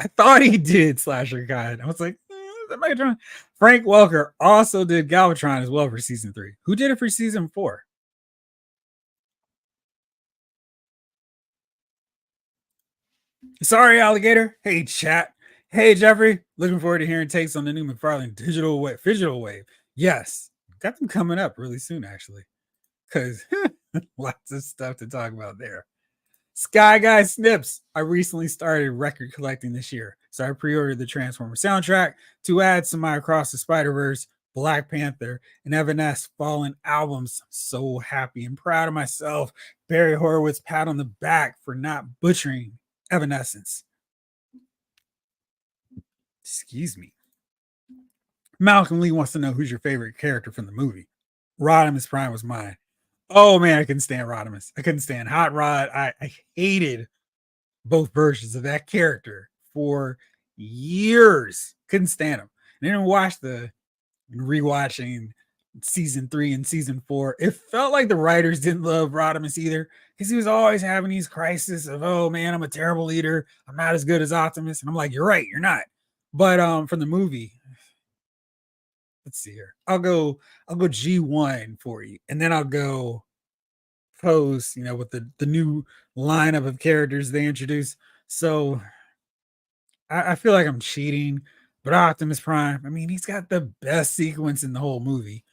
I thought he did Slasher God. I was like, that Megatron. Frank Welker also did Galvatron as well for season 3. Who did it for season 4? Sorry, alligator. Hey, chat. Hey, Jeffrey. Looking forward to hearing takes on the new McFarlane digital wave. Yes, got them coming up really soon, actually, because lots of stuff to talk about there. Sky Guy Snips. I recently started record collecting this year, so I pre-ordered the Transformer soundtrack to add some my Across the Spider-Verse, Black Panther, and Evanescence Fallen albums. I'm so happy and proud of myself. Barry Horowitz pat on the back for not butchering Evanescence. Excuse me. Malcolm Lee wants to know who's your favorite character from the movie. Rodimus Prime was mine. Oh man, I couldn't stand Rodimus. I couldn't stand Hot Rod. I hated both versions of that character for years. Couldn't stand him. And then watch the rewatching season 3 and season 4. It felt like the writers didn't love Rodimus either, because he was always having these crises of, oh man, I'm a terrible leader. I'm not as good as Optimus. And I'm like, you're right, you're not. But from the movie, let's see here. I'll go G1 for you. And then I'll go pose, with the new lineup of characters they introduced. So I feel like I'm cheating, but Optimus Prime, I mean, he's got the best sequence in the whole movie,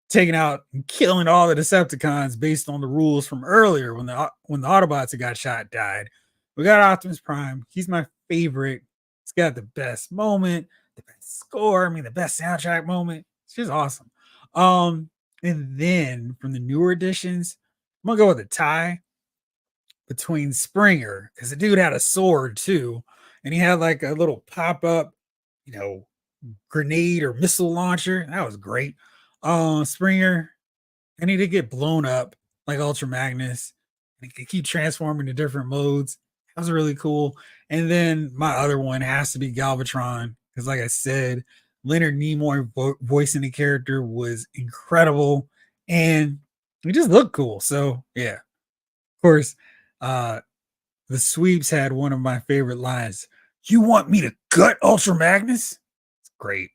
taking out and killing all the Decepticons based on the rules from earlier when the Autobots that got shot died. We got Optimus Prime. He's my favorite. He's got the best moment, the best score. I mean, the best soundtrack moment. It's just awesome. And then from the newer editions, I'm gonna go with a tie between Springer, because the dude had a sword too, and he had like a little pop-up, you know, grenade or missile launcher. That was great. Springer, I need to get blown up like Ultra Magnus. And he could keep transforming to different modes. That was really cool. And then my other one has to be Galvatron, because like I said, Leonard Nimoy voicing the character was incredible, and he just looked cool. So yeah, of course, uh, the Sweeps had one of my favorite lines. You want me to gut Ultra Magnus? It's great.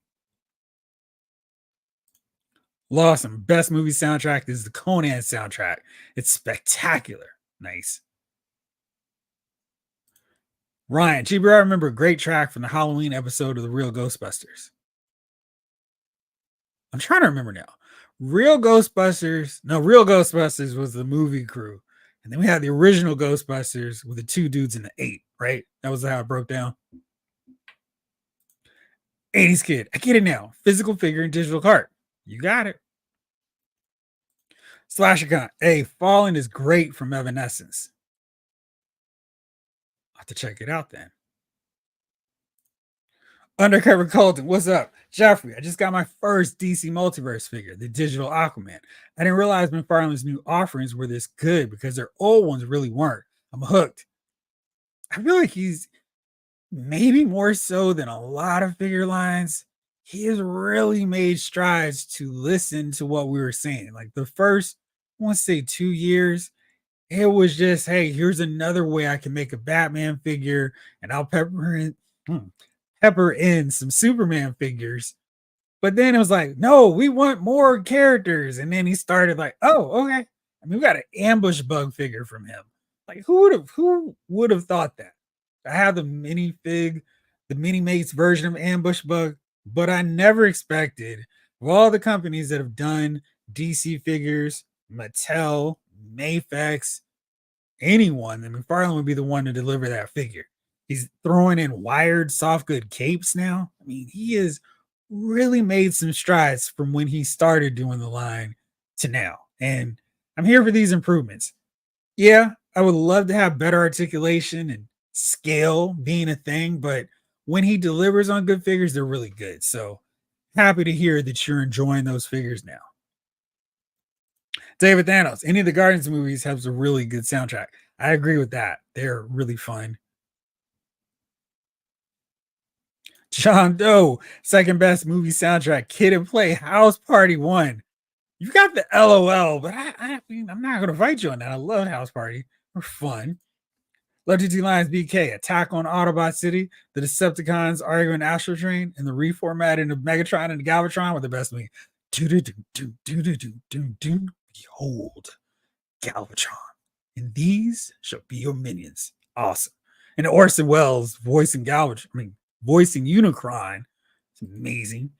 Lawson, best movie soundtrack is the Conan soundtrack. It's spectacular. Nice. Ryan, GBR, I remember a great track from the Halloween episode of The Real Ghostbusters. I'm trying to remember now. Real Ghostbusters was the movie crew. And then we had the original Ghostbusters with the two dudes in the 8, right? That was how it broke down. 80s kid. I get it now. Physical figure and digital cart. You got it. Slasher Con. Hey, Fallen is great from Evanescence. I'll have to check it out then. Undercover Colton, what's up? Jeffrey, I just got my first DC Multiverse figure, the digital Aquaman. I didn't realize McFarlane's new offerings were this good because their old ones really weren't. I'm hooked. I feel like he's maybe more so than a lot of figure lines. He has really made strides to listen to what we were saying. Like the first, I want to say 2 years, it was just, hey, here's another way I can make a Batman figure, and I'll pepper in some Superman figures. But then it was like, no, we want more characters. And then he started like, oh, okay. I mean, we got an ambush bug figure from him. Like, who would have thought that? I have the minifig, the mini mates version of ambush bug, but I never expected of all the companies that have done DC figures, Mattel, Mafex, anyone, then McFarlane would be the one to deliver that figure. He's throwing in wired soft good capes now. I mean, he has really made some strides from when he started doing the line to now. And I'm here for these improvements. Yeah, I would love to have better articulation and scale being a thing, but when he delivers on good figures, they're really good. So happy to hear that you're enjoying those figures now. David Thanos, any of the Guardians movies has a really good soundtrack. I agree with that. They're really fun. John Doe, second best movie soundtrack, Kid and Play, House Party 1. You got the LOL, but I mean, I'm not going to fight you on that. I love House Party. They're fun. Love GT Lions BK, Attack on Autobot City, the Decepticons arguing Astro Train, and the reformatting of Megatron and Galvatron were the best movie. Behold, Galvatron, and these shall be your minions. Awesome. And Orson Welles voicing Galvatron, voicing Unicron. It's amazing.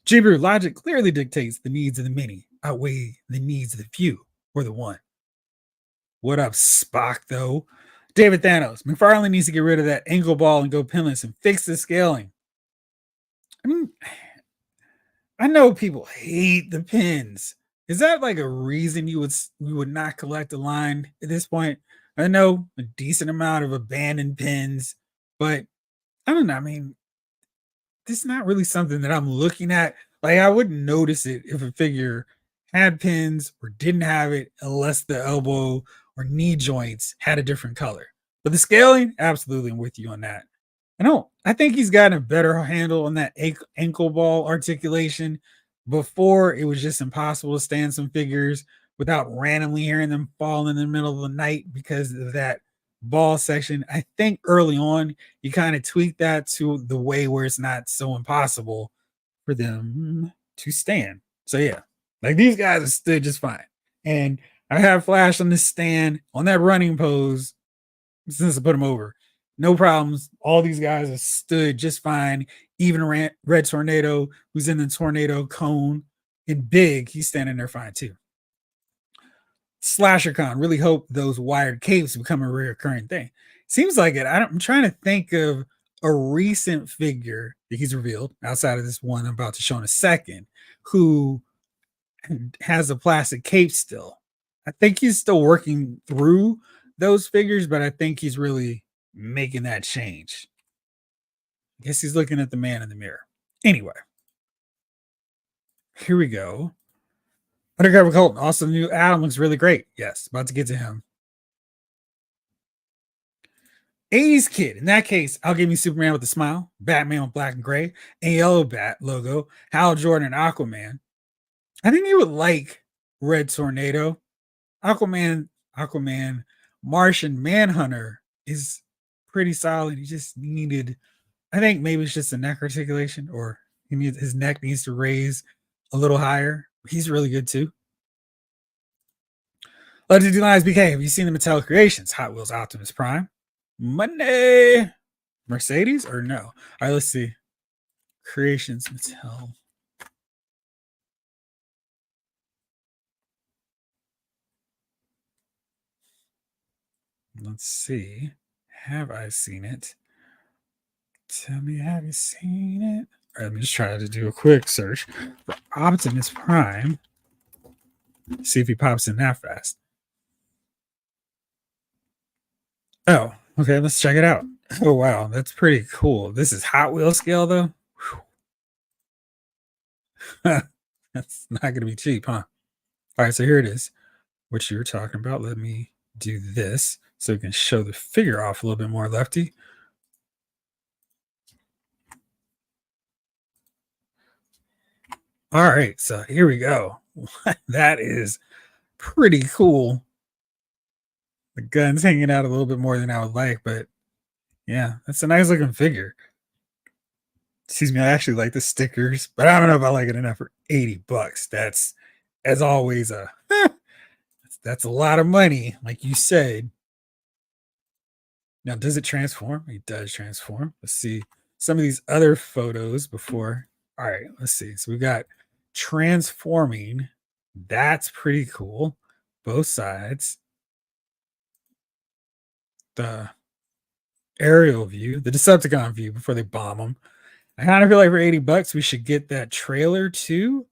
Jibru logic clearly dictates the needs of the many outweigh the needs of the few or the one. What up, Spock, though? David Thanos, McFarlane needs to get rid of that ankle ball and go pinless and fix the scaling. I mean, I know people hate the pins. Is that like a reason you would not collect a line at this point? I know a decent amount of abandoned pins, but I don't know. I mean, this is not really something that I'm looking at. Like, I wouldn't notice it if a figure had pins or didn't have it, unless the elbow or knee joints had a different color. But the scaling, absolutely, I'm with you on that. I think he's gotten a better handle on that ankle ball articulation. Before, it was just impossible to stand some figures without randomly hearing them fall in the middle of the night because of that ball section. I think early on, you kind of tweaked that to the way where it's not so impossible for them to stand. So yeah, like these guys are stood just fine. And I have Flash on this stand on that running pose since I put him over. No problems. All these guys have stood just fine. Even Red Tornado, who's in the tornado cone in big, he's standing there fine too. SlasherCon, really hope those wired capes become a recurring thing. Seems like it. I'm trying to think of a recent figure that he's revealed outside of this one I'm about to show in a second, who has a plastic cape still. I think he's still working through those figures, but I think he's really making that change. I guess he's looking at the man in the mirror. Anyway, here we go. Undercover Colton. Also, the new Adam looks really great. Yes, about to get to him. 80s kid. In that case, I'll give you Superman with a smile, Batman with black and gray, a yellow bat logo, Hal Jordan, and Aquaman. I think you would like Red Tornado. Aquaman, Martian Manhunter is pretty solid. He just needed, I think maybe it's just a neck articulation, or his neck needs to raise a little higher. He's really good too. Legend Lions BK. Have you seen the Mattel Creations? Hot Wheels Optimus Prime. Monday. Mercedes or no? All right, let's see. Creations Mattel. Let's see. Have I seen it? Tell me, have you seen it? All right, let me just try to do a quick search for Optimus Prime. See if he pops in that fast. Oh, okay, let's check it out. Oh, wow, that's pretty cool. This is Hot Wheel scale, though. That's not going to be cheap, huh? All right, so here it is. What you were talking about. Let me do this so we can show the figure off a little bit more, Lefty. All right, so here we go. That is pretty cool. The gun's hanging out a little bit more than I would like, but yeah, that's a nice looking figure. Excuse me, I actually like the stickers, but I don't know if I like it enough for $80. That's, as always, that's a lot of money, like you said. Now, does it transform? It does transform. Let's see some of these other photos before. All right, let's see. So we got transforming. That's pretty cool. Both sides. The aerial view, the Decepticon view before they bomb them. I kind of feel like for $80 we should get that trailer too.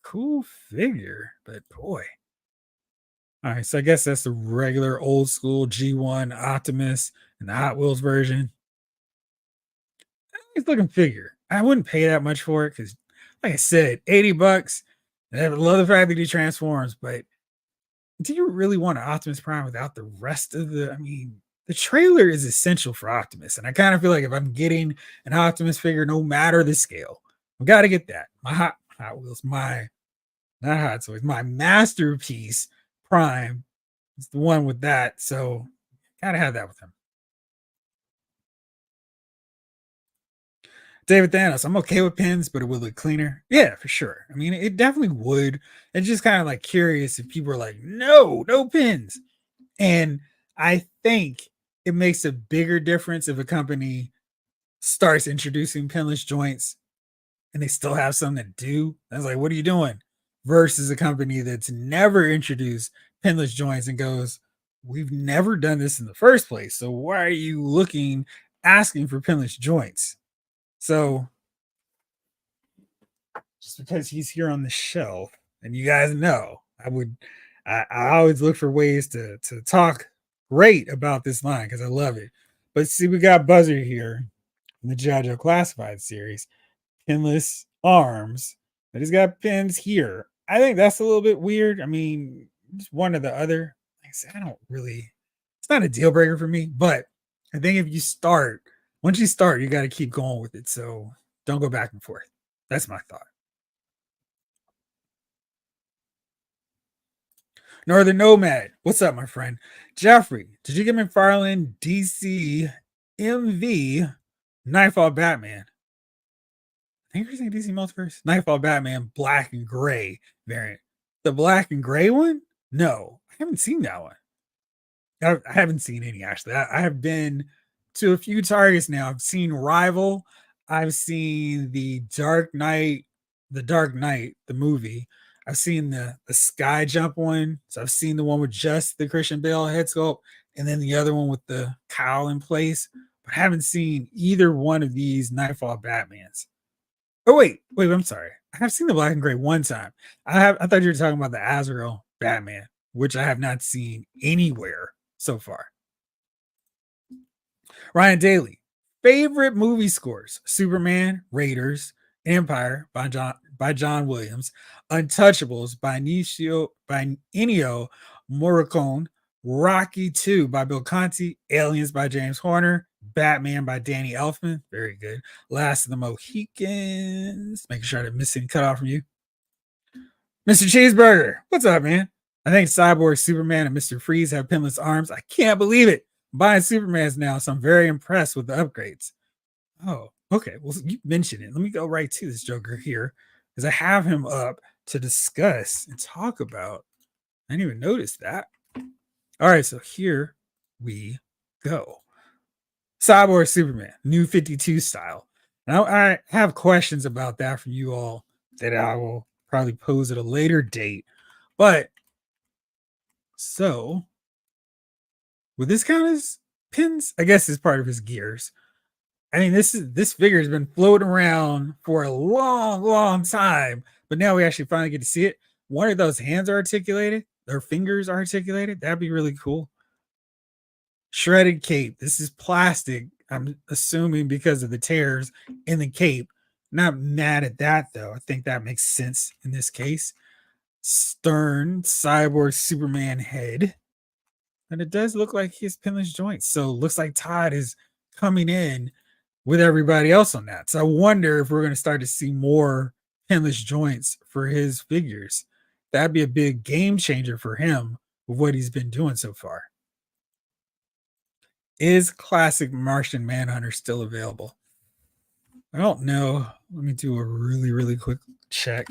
Cool figure, but boy. All right, so I guess that's the regular old school G1 Optimus and the Hot Wheels version. Nice looking figure. I wouldn't pay that much for it because, like I said, $80. I love the fact that he transforms, but do you really want an Optimus Prime without the rest of the? I mean, the trailer is essential for Optimus, and I kind of feel like if I'm getting an Optimus figure, no matter the scale, I've got to get that. My Hot Wheels, my not Hot Toys, my masterpiece Prime is the one with that, so gotta have that with him. David Thanos, I'm okay with pins, but it would look cleaner. Yeah, for sure. I mean, it definitely would. It's just kind of like curious if people are like, no pins. And I think it makes a bigger difference if a company starts introducing pinless joints and they still have some that do. I was like, what are you doing? Versus a company that's never introduced pinless joints and goes, we've never done this in the first place. So why are you asking for pinless joints? So just because he's here on the shelf, and you guys know, I always look for ways to talk great about this line because I love it. But see, we got Buzzer here in the JoJo Classified series, pinless arms, but he's got pins here. I think that's a little bit weird. I mean, just one or the other. Like I said, I don't really It's not a deal breaker for me, but I think if you start, once you start, you got to keep going with it. So don't go back and forth. That's my thought. Northern Nomad, what's up, my friend? Jeffrey, did you get McFarlane DC MV Nightfall Batman? I think you're saying DC Multiverse. Nightfall Batman Black and Gray variant. The Black and Gray one? No, I haven't seen that one. I haven't seen any actually. I have been to a few Targets now. I've seen Rival. I've seen the Dark Knight, the movie. I've seen the Sky Jump one. So I've seen the one with just the Christian Bale head sculpt, and then the other one with the cowl in place. But I haven't seen either one of these Nightfall Batmans. Oh wait, I'm sorry. I have seen the Black and Gray one time. I thought you were talking about the Azrael Batman, which I have not seen anywhere so far. Ryan Daly, favorite movie scores: Superman, Raiders, Empire by John Williams, Untouchables by Ennio Morricone, Rocky 2 by Bill Conti, Aliens by James Horner, Batman by Danny Elfman, very good. Last of the Mohicans, making sure I didn't miss any cutoff from you. Mr. Cheeseburger, what's up, man? I think Cyborg, Superman, and Mr. Freeze have pinless arms. I can't believe it. I'm buying Supermans now, so I'm very impressed with the upgrades. Oh, okay. Well, you mentioned it. Let me go right to this Joker here because I have him up to discuss and talk about. I didn't even notice that. All right, so here we go. Cyborg Superman, new 52 style. Now, I have questions about that from you all that I will probably pose at a later date. But so, would this count as pins? I guess it's part of his gears. I mean, this figure has been floating around for a long time, but now we actually finally get to see it. One of those hands are articulated, their fingers are articulated. That'd be really cool. Shredded cape. This is plastic. I'm assuming because of the tears in the cape. Not mad at that though. I think that makes sense in this case. Stern cyborg Superman head. And it does look like his pinless joints. So it looks like Todd is coming in with everybody else on that. So I wonder if we're going to start to see more pinless joints for his figures. That'd be a big game changer for him with what he's been doing so far. Is classic Martian Manhunter still available? I don't know. Let me do a really quick check.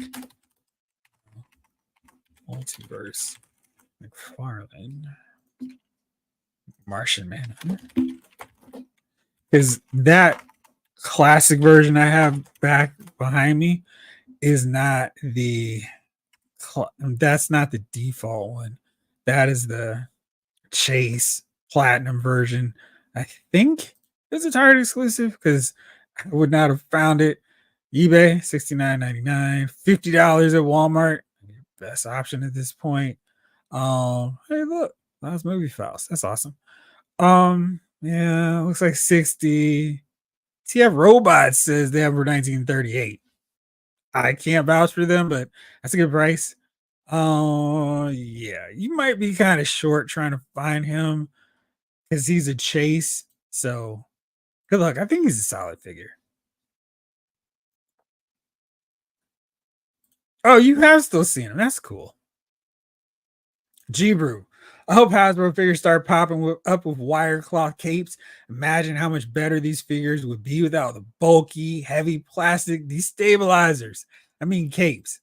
Multiverse. McFarlane. Martian Manhunter. Because that classic version I have back behind me is not that's not the default one. That is the Chase Platinum version. I think it's a Target exclusive because I would not have found it. eBay $69.99, $50 at Walmart. Best option at this point. Hey, look, those movie files. That's awesome. Yeah, looks like 60. TF Robots says they have for 1938. I can't vouch for them, but that's a good price. Yeah, you might be kind of short trying to find him because he's a Chase. So good luck. I think he's a solid figure. Oh, you have still seen him. That's cool. G-Brew. I hope Hasbro figures start popping up with wire cloth capes. Imagine how much better these figures would be without the bulky, heavy plastic destabilizers. I mean, capes.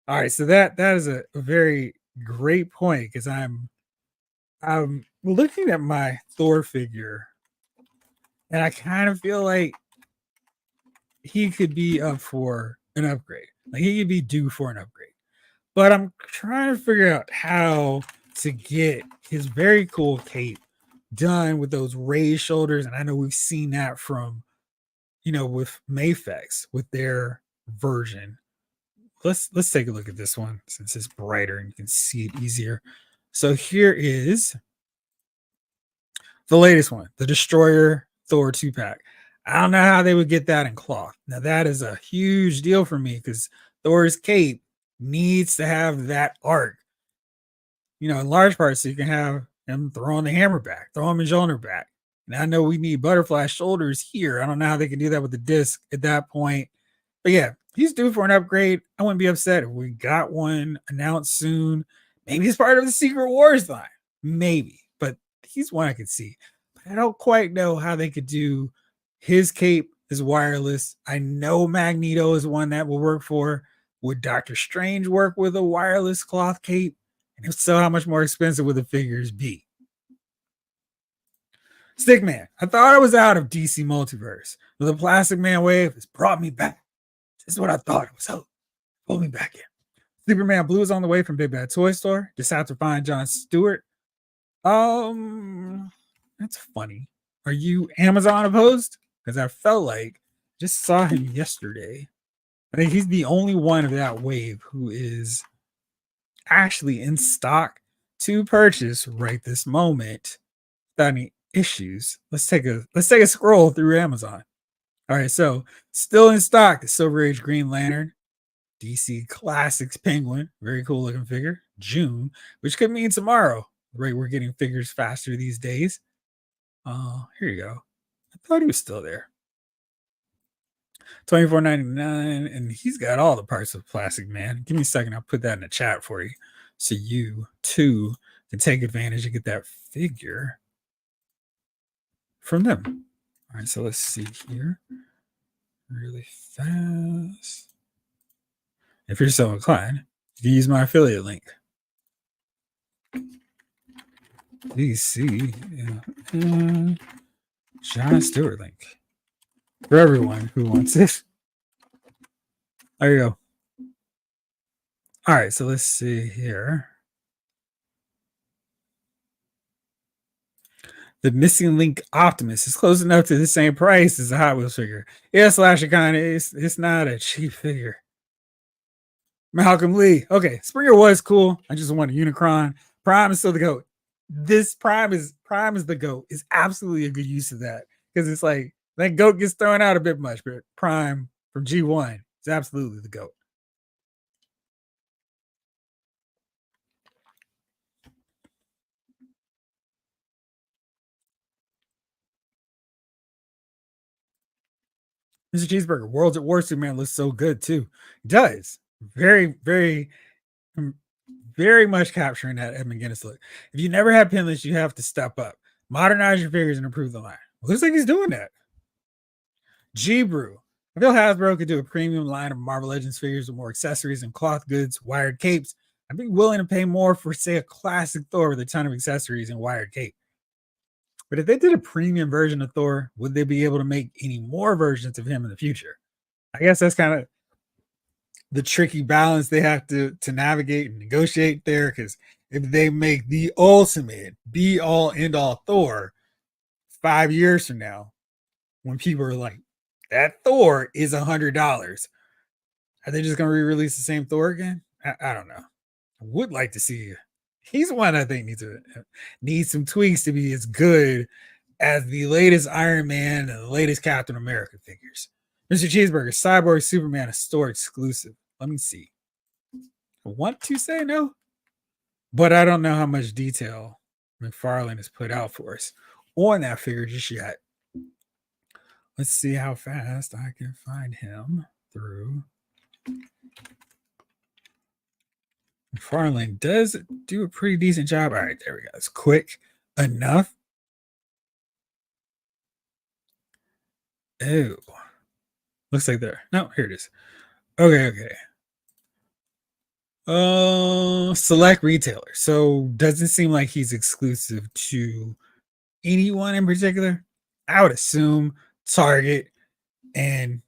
All right, so that is a very great point because I'm looking at my Thor figure, and I kind of feel like he could be up for an upgrade. Like he could be due for an upgrade. But I'm trying to figure out how to get his very cool cape done with those raised shoulders. And I know we've seen that from, with Mafex with their version. Let's take a look at this one since it's brighter and you can see it easier. So here is the latest one, the Destroyer Thor 2-pack. I don't know how they would get that in cloth. Now that is a huge deal for me because Thor's cape needs to have that arc, in large part, so you can have him throwing the hammer back, throwing his shoulder back. And I know we need butterfly shoulders here. I don't know how they can do that with the disc at that point. But yeah, he's due for an upgrade. I wouldn't be upset if we got one announced soon. Maybe it's part of the Secret Wars line. Maybe. But he's one I could see. But I don't quite know how they could do his cape is wireless. I know Magneto is one that will work for. Would Doctor Strange work with a wireless cloth cape? And if so, how much more expensive would the figures be? Stickman, I thought I was out of DC Multiverse, but the Plastic Man wave has brought me back. This is what I thought it was. Oh, pull me back in. Superman Blue is on the way from Big Bad Toy Store. Just have to find John Stewart. That's funny. Are you Amazon opposed? Because I felt like just saw him yesterday. I think he's the only one of that wave who is actually in stock to purchase right this moment without any issues. Let's take a scroll through Amazon. All right, so still in stock, the Silver Age Green Lantern, DC Classics Penguin, very cool looking figure. June, which could mean tomorrow. Right, we're getting figures faster these days. Here you go. I thought he was still there. $24.99, and he's got all the parts of Plastic Man. Give me a second, I'll put that in the chat for you, so you too can take advantage and get that figure from them. All right, so let's see here, really fast. If you're so inclined, you can use my affiliate link. DC, John Stewart link for everyone who wants it. There you go. All right, so let's see here. The Missing Link Optimus is close enough to the same price as a Hot Wheels figure. Yeah, Slasher kind of it's not a cheap figure. Malcolm Lee. Okay, Springer was cool. I just want a Unicron. Prime is still the GOAT. This Prime is the GOAT. Is absolutely a good use of that, because it's like that GOAT gets thrown out a bit much, but Prime from G1 is absolutely the GOAT. Mr. Cheeseburger, Worlds at War Superman looks so good too. It does. Very, very, very much capturing that Ed McGuinness look. If you never had pinless, you have to step up, modernize your figures, and improve the line. Well, looks like he's doing that. G Brew. I feel Hasbro could do a premium line of Marvel Legends figures with more accessories and cloth goods, wired capes. I'd be willing to pay more for, say, a classic Thor with a ton of accessories and wired cape. But if they did a premium version of Thor, would they be able to make any more versions of him in the future? I guess that's kind of the tricky balance they have to navigate and negotiate there. Because if they make the ultimate be all end all Thor 5 years from now, when people are like, that Thor is $100, are they just going to re-release the same Thor again? I don't know. I would like to see. He's one I think needs some tweaks to be as good as the latest Iron Man and the latest Captain America figures. Mr. Cheeseburger, Cyborg Superman, a store exclusive. Let me see. I want to say no, but I don't know how much detail McFarlane has put out for us on that figure just yet. Let's see how fast I can find him through. McFarlane does do a pretty decent job. All right, there we go. It's quick enough. Oh, looks like there. No, here it is. Okay. Select retailer. So doesn't seem like he's exclusive to anyone in particular. I would assume Target and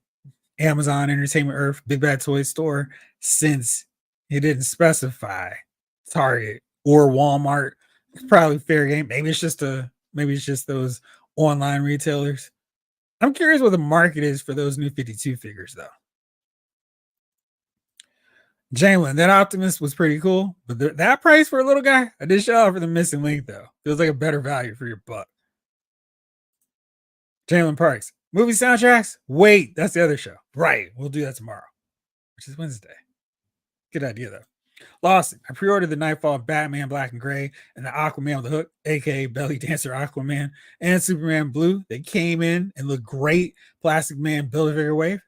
Amazon Entertainment Earth, Big Bad Toy Store, since it didn't specify Target or Walmart. It's probably fair game. Maybe it's just those online retailers. I'm curious what the market is for those new 52 figures, though. Jalen, that Optimus was pretty cool, but that price for a little guy, I did show out for the Missing Link, though. Feels like a better value for your buck. Jalen Parks, movie soundtracks? Wait, that's the other show. Right, we'll do that tomorrow, which is Wednesday. Good idea, though. Lawson, I pre-ordered the Nightfall Batman Black and Gray and the Aquaman with the Hook, aka Belly Dancer Aquaman, and Superman Blue. They came in and look great. Plastic Man Build-A-Figure Wave.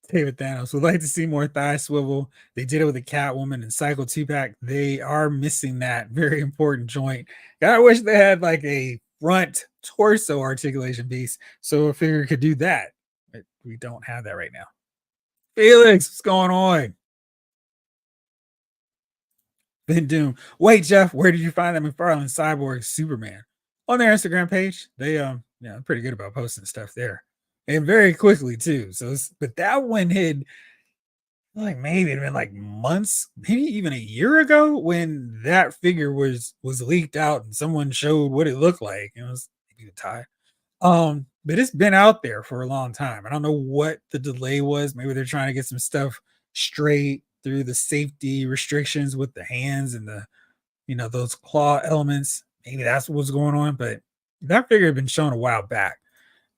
David Thanos would like to see more thigh swivel. They did it with the Catwoman and Cycle 2-pack. They are missing that very important joint. I wish they had like a front torso articulation piece so a figure could do that. But we don't have that right now. Felix, what's going on? Ben Doom. Wait, Jeff, where did you find that McFarlane Cyborg Superman? On their Instagram page. They yeah, pretty good about posting stuff there. And very quickly too. So but that one had like maybe it'd been like months, maybe even a year ago when that figure was leaked out and someone showed what it looked like. It was maybe the tie. But it's been out there for a long time. I don't know what the delay was. Maybe they're trying to get some stuff straight through the safety restrictions with the hands and the those claw elements. Maybe that's what was going on, but that figure had been shown a while back.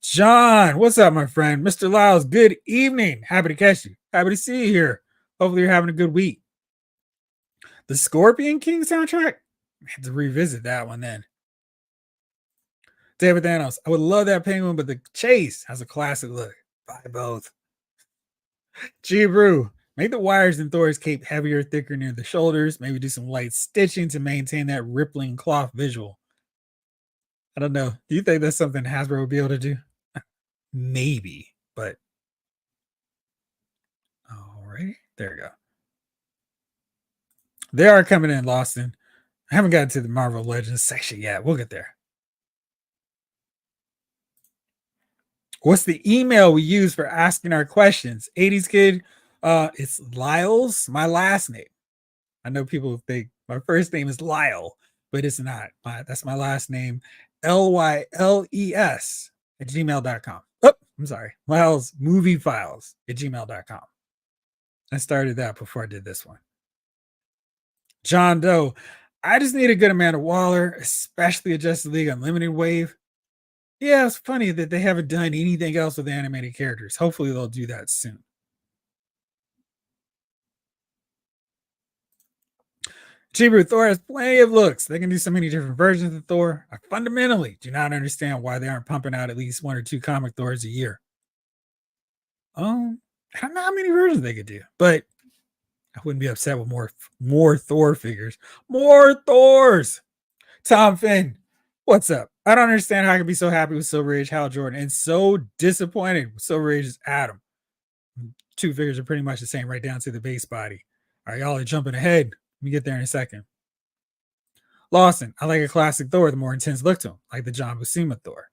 John, what's up, my friend? Mr. Lyles, good evening. Happy to catch you. Happy to see you here. Hopefully you're having a good week. The Scorpion King soundtrack? I had to revisit that one then. David Thanos, I would love that penguin, but the chase has a classic look. Buy both. G Brew, make the wires in Thor's cape heavier, thicker near the shoulders. Maybe do some light stitching to maintain that rippling cloth visual. I don't know. Do you think that's something Hasbro would be able to do? Maybe, but all right, there we go. They are coming in, Lawson. I haven't gotten to the Marvel Legends section yet. We'll get there. What's the email we use for asking our questions? 80s kid, it's Lyles, my last name. I know people think my first name is Lyle, but it's not. That's my last name, LYLES at gmail.com. Oh, I'm sorry. Lyles Movie Files at gmail.com. I started that before I did this one. John Doe, I just need a good Amanda Waller, especially a Justice League Unlimited wave. Yeah, it's funny that they haven't done anything else with animated characters. Hopefully they'll do that soon. Chibiru, Thor has plenty of looks. They can do so many different versions of Thor. I fundamentally do not understand why they aren't pumping out at least 1 or 2 comic Thors a year. I don't know how many versions they could do, but I wouldn't be upset with more Thor figures. More Thors. Tom Finn, what's up? I don't understand how I can be so happy with Silver Age Hal Jordan and so disappointed with Silver Age's Adam. 2 figures are pretty much the same, right down to the base body. All right, y'all are jumping ahead. Let me get there in a second. Lawson, I like a classic Thor with a more intense look to him, like the John Buscema Thor.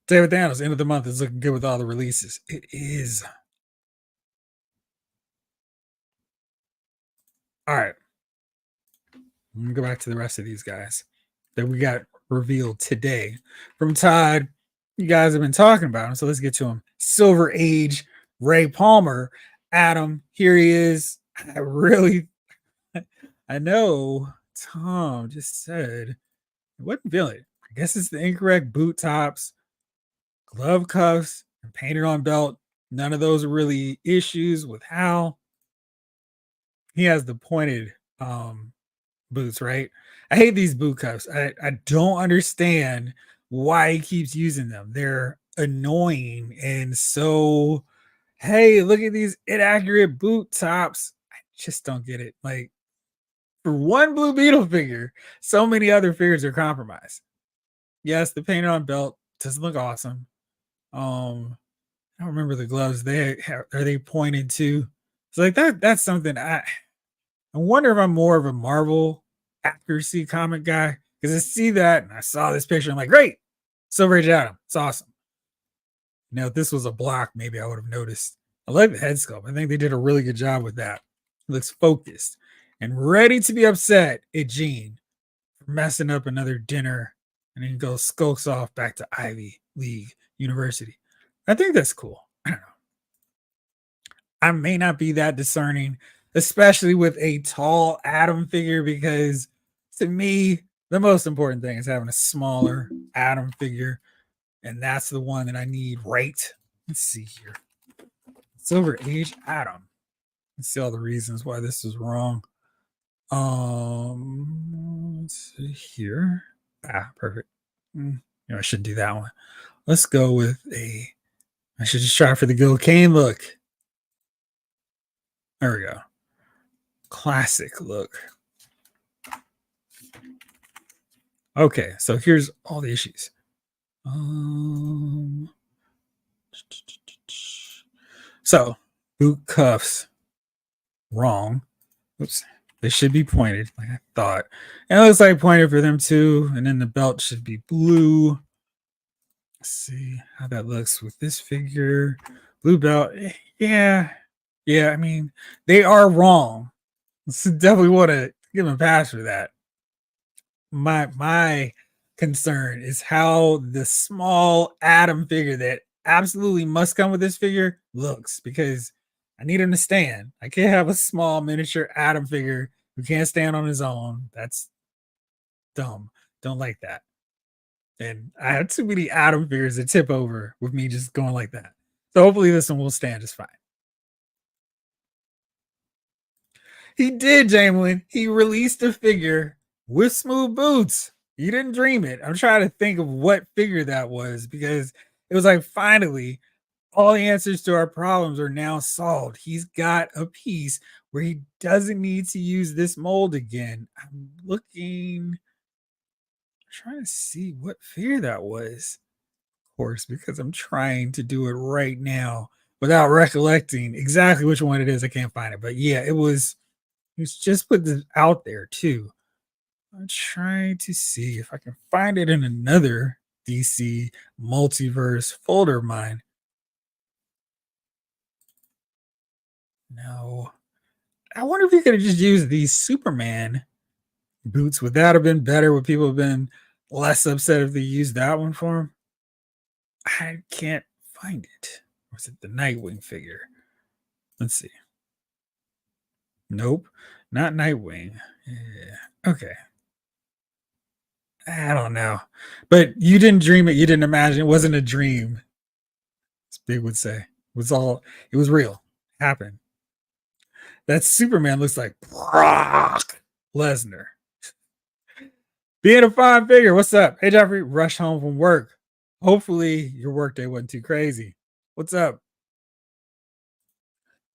David Thanos, end of the month is looking good with all the releases. It is. All right. I'm going to go back to the rest of these guys that we got revealed today from Todd. You guys have been talking about him, so let's get to him. Silver Age, Ray Palmer, Adam, here he is. I know Tom just said I wasn't feeling it. I guess it's the incorrect boot tops, glove cuffs, and painted on belt. None of those are really issues with Hal. He has the pointed boots, right? I hate these boot cuffs. I don't understand why he keeps using them. They're annoying and so, hey, look at these inaccurate boot tops. I just don't get it. Like, for one Blue Beetle figure, so many other figures are compromised. Yes, the painted on belt doesn't look awesome. I don't remember the gloves. Are they pointed to? So like that's something I wonder if I'm more of a Marvel accuracy comic guy, because I see that and I saw this picture. I'm like, great, Silver Age Adam. It's awesome. Now, if this was a block, maybe I would have noticed. I like the head sculpt. I think they did a really good job with that. It looks focused and ready to be upset at Gene for messing up another dinner, and then goes skulks off back to Ivy League University. I think that's cool. I don't know. I may not be that discerning, especially with a tall Adam figure, because to me, the most important thing is having a smaller Adam figure, and that's the one that I need, right? Let's see here. Silver Age Atom. Let's see all the reasons why this is wrong. Let's see here. Perfect. I should do that one. Let's go with I should just try for the Gil Kane look. There we go. Classic look. Okay, so here's all the issues. So boot cuffs, wrong. Oops, they should be pointed like I thought. And it looks like pointed for them too. And then the belt should be blue. Let's see how that looks with this figure. Blue belt. Yeah. I mean, they are wrong. So definitely want to give them a pass for that. My concern is how the small Atom figure that absolutely must come with this figure looks, because I need him to stand. I can't have a small miniature Atom figure who can't stand on his own. That's dumb. Don't like that. And I have too many Atom figures that tip over with me just going like that. So hopefully this one will stand just fine. He did, Jamelin. He released a figure with smooth boots. You didn't dream it. I'm trying to think of what figure that was, because it was like, finally, all the answers to our problems are now solved. He's got a piece where he doesn't need to use this mold again. I'm trying to see what figure that was. Of course, because I'm trying to do it right now without recollecting exactly which one it is. I can't find it. But yeah, it was just put this out there too. I'm trying to see if I can find it in another DC Multiverse folder of mine. No. I wonder if you could have just used these Superman boots. Would that have been better? Would people have been less upset if they used that one for him? I can't find it. Or is it the Nightwing figure? Let's see. Nope, not Nightwing. Yeah. Okay. I don't know. But you didn't dream it. You didn't imagine. It wasn't a dream. As Big would say. It was real. Happened. That Superman looks like Brock Lesnar. Being a fine figure. What's up? Hey, Jeffrey. Rush home from work. Hopefully your workday wasn't too crazy. What's up?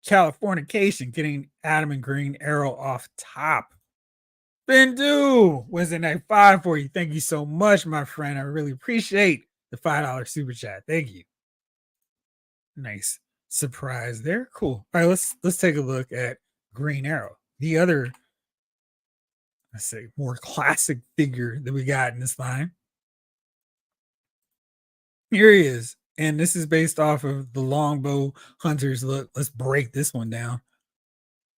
Californication, getting Adam and Green Arrow off top. Bendu, Wednesday night 5 for you. Thank you so much, my friend. I really appreciate the $5 super chat. Thank you. Nice surprise there. Cool. All right, let's take a look at Green Arrow, the other, let's say, more classic figure that we got in this line. Here he is, and this is based off of the Longbow Hunters look. Let's break this one down.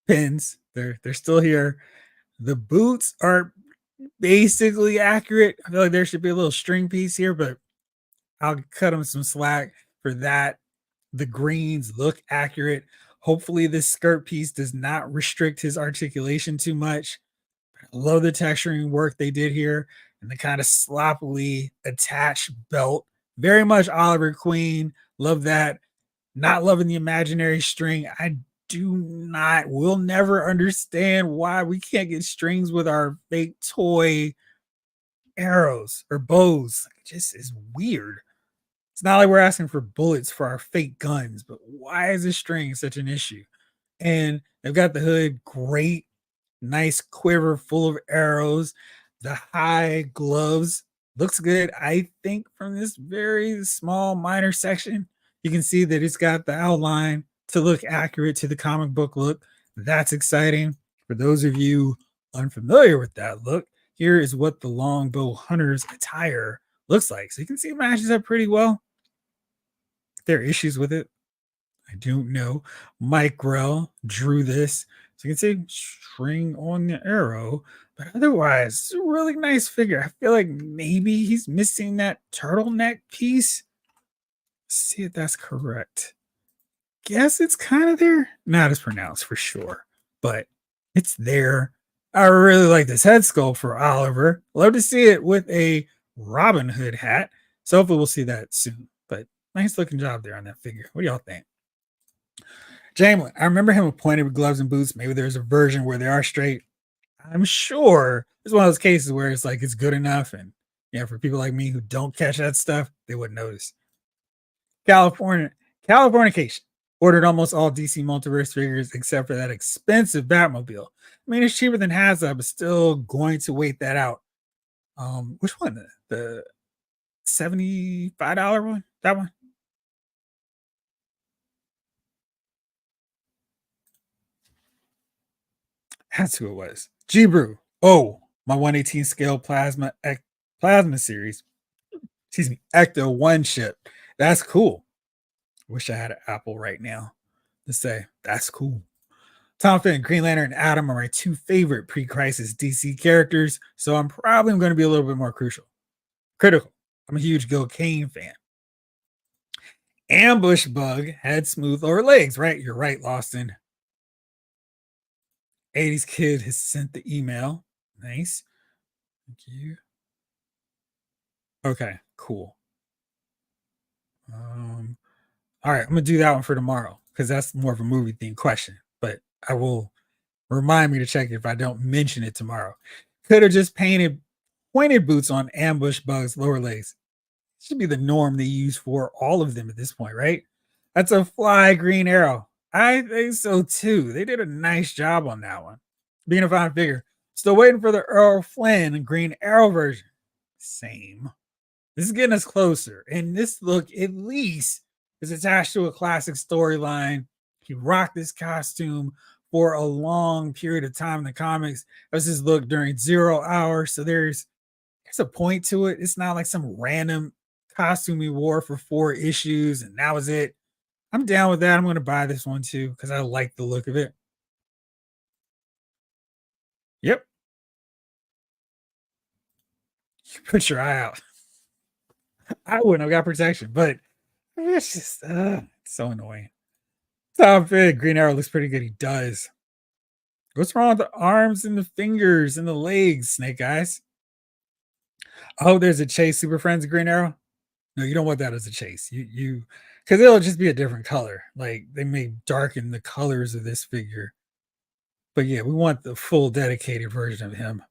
Pins, they're still here. The boots are basically accurate. I feel like there should be a little string piece here, but I'll cut him some slack for that. The greens look accurate. Hopefully this skirt piece does not restrict his articulation too much. I love the texturing work they did here and the kind of sloppily attached belt. Very much Oliver Queen. Love that. Not loving the imaginary string. We'll never understand why we can't get strings with our fake toy arrows or bows. It just is weird. It's not like we're asking for bullets for our fake guns, but why is this string such an issue? And they've got the hood, great, nice quiver full of arrows. The high gloves looks good. I think from this very small minor section, you can see that it's got the outline to look accurate to the comic book look. That's exciting. For those of you unfamiliar with that look, here is what the Longbow Hunters attire looks like. So you can see it matches up pretty well. If there are issues with it, I don't know. Mike Grell drew this. So you can see string on the arrow, but otherwise, it's a really nice figure. I feel like maybe he's missing that turtleneck piece. Let's see if that's correct. Guess it's kind of there. Not as pronounced for sure, but it's there. I really like this head sculpt for Oliver. Love to see it with a Robin Hood hat. So hopefully we'll see that soon. But nice looking job there on that figure. What do y'all think? Jamlin, I remember him appointed with gloves and boots. Maybe there's a version where they are straight. I'm sure it's one of those cases where it's like it's good enough, and yeah, for people like me who don't catch that stuff, they wouldn't notice. California, Californication ordered almost all DC Multiverse figures except for that expensive Batmobile. I mean, it's cheaper than Hasbro, but still going to wait that out. Which one? The $75 one? That one? That's who it was. G Brew. Oh, my 118 scale plasma series. Excuse me, Ecto One ship. That's cool. Wish I had an Apple right now to say that's cool. Tom Finn, Green Lantern, and Atom are my two favorite pre-crisis DC characters, so I'm probably going to be a little bit more critical. I'm a huge Gil Kane fan. Ambush Bug had smooth lower legs, right? You're right, Lawson. 80s Kid has sent the email. Nice. Thank you. Okay, cool. All right, I'm gonna do that one for tomorrow because that's more of a movie themed question. But I will remind me to check it if I don't mention it tomorrow. Could have just painted pointed boots on Ambush Bug's lower legs. Should be the norm they use for all of them at this point, right? That's a fly Green Arrow. I think so too. They did a nice job on that one. Being a fine figure. Still waiting for the Earl Flynn Green Arrow version. Same. This is getting us closer. And this look, at least, is attached to a classic storyline. He rocked this costume for a long period of time in the comics. That's his look during 0 Hour. So there's a point to it. It's not like some random costume he wore for 4 issues and that was it. I'm down with that. I'm going to buy this one too because I like the look of it. Yep. You put your eye out. I wouldn't have got protection, but it's just so annoying. Tom Finn, Green Arrow looks pretty good. He does. What's wrong with the arms and the fingers and the legs, Snake Eyes? Oh, there's a Chase Super Friends Green Arrow. No, you don't want that as a chase. You because it'll just be a different color. Like they may darken the colors of this figure. But yeah, we want the full dedicated version of him.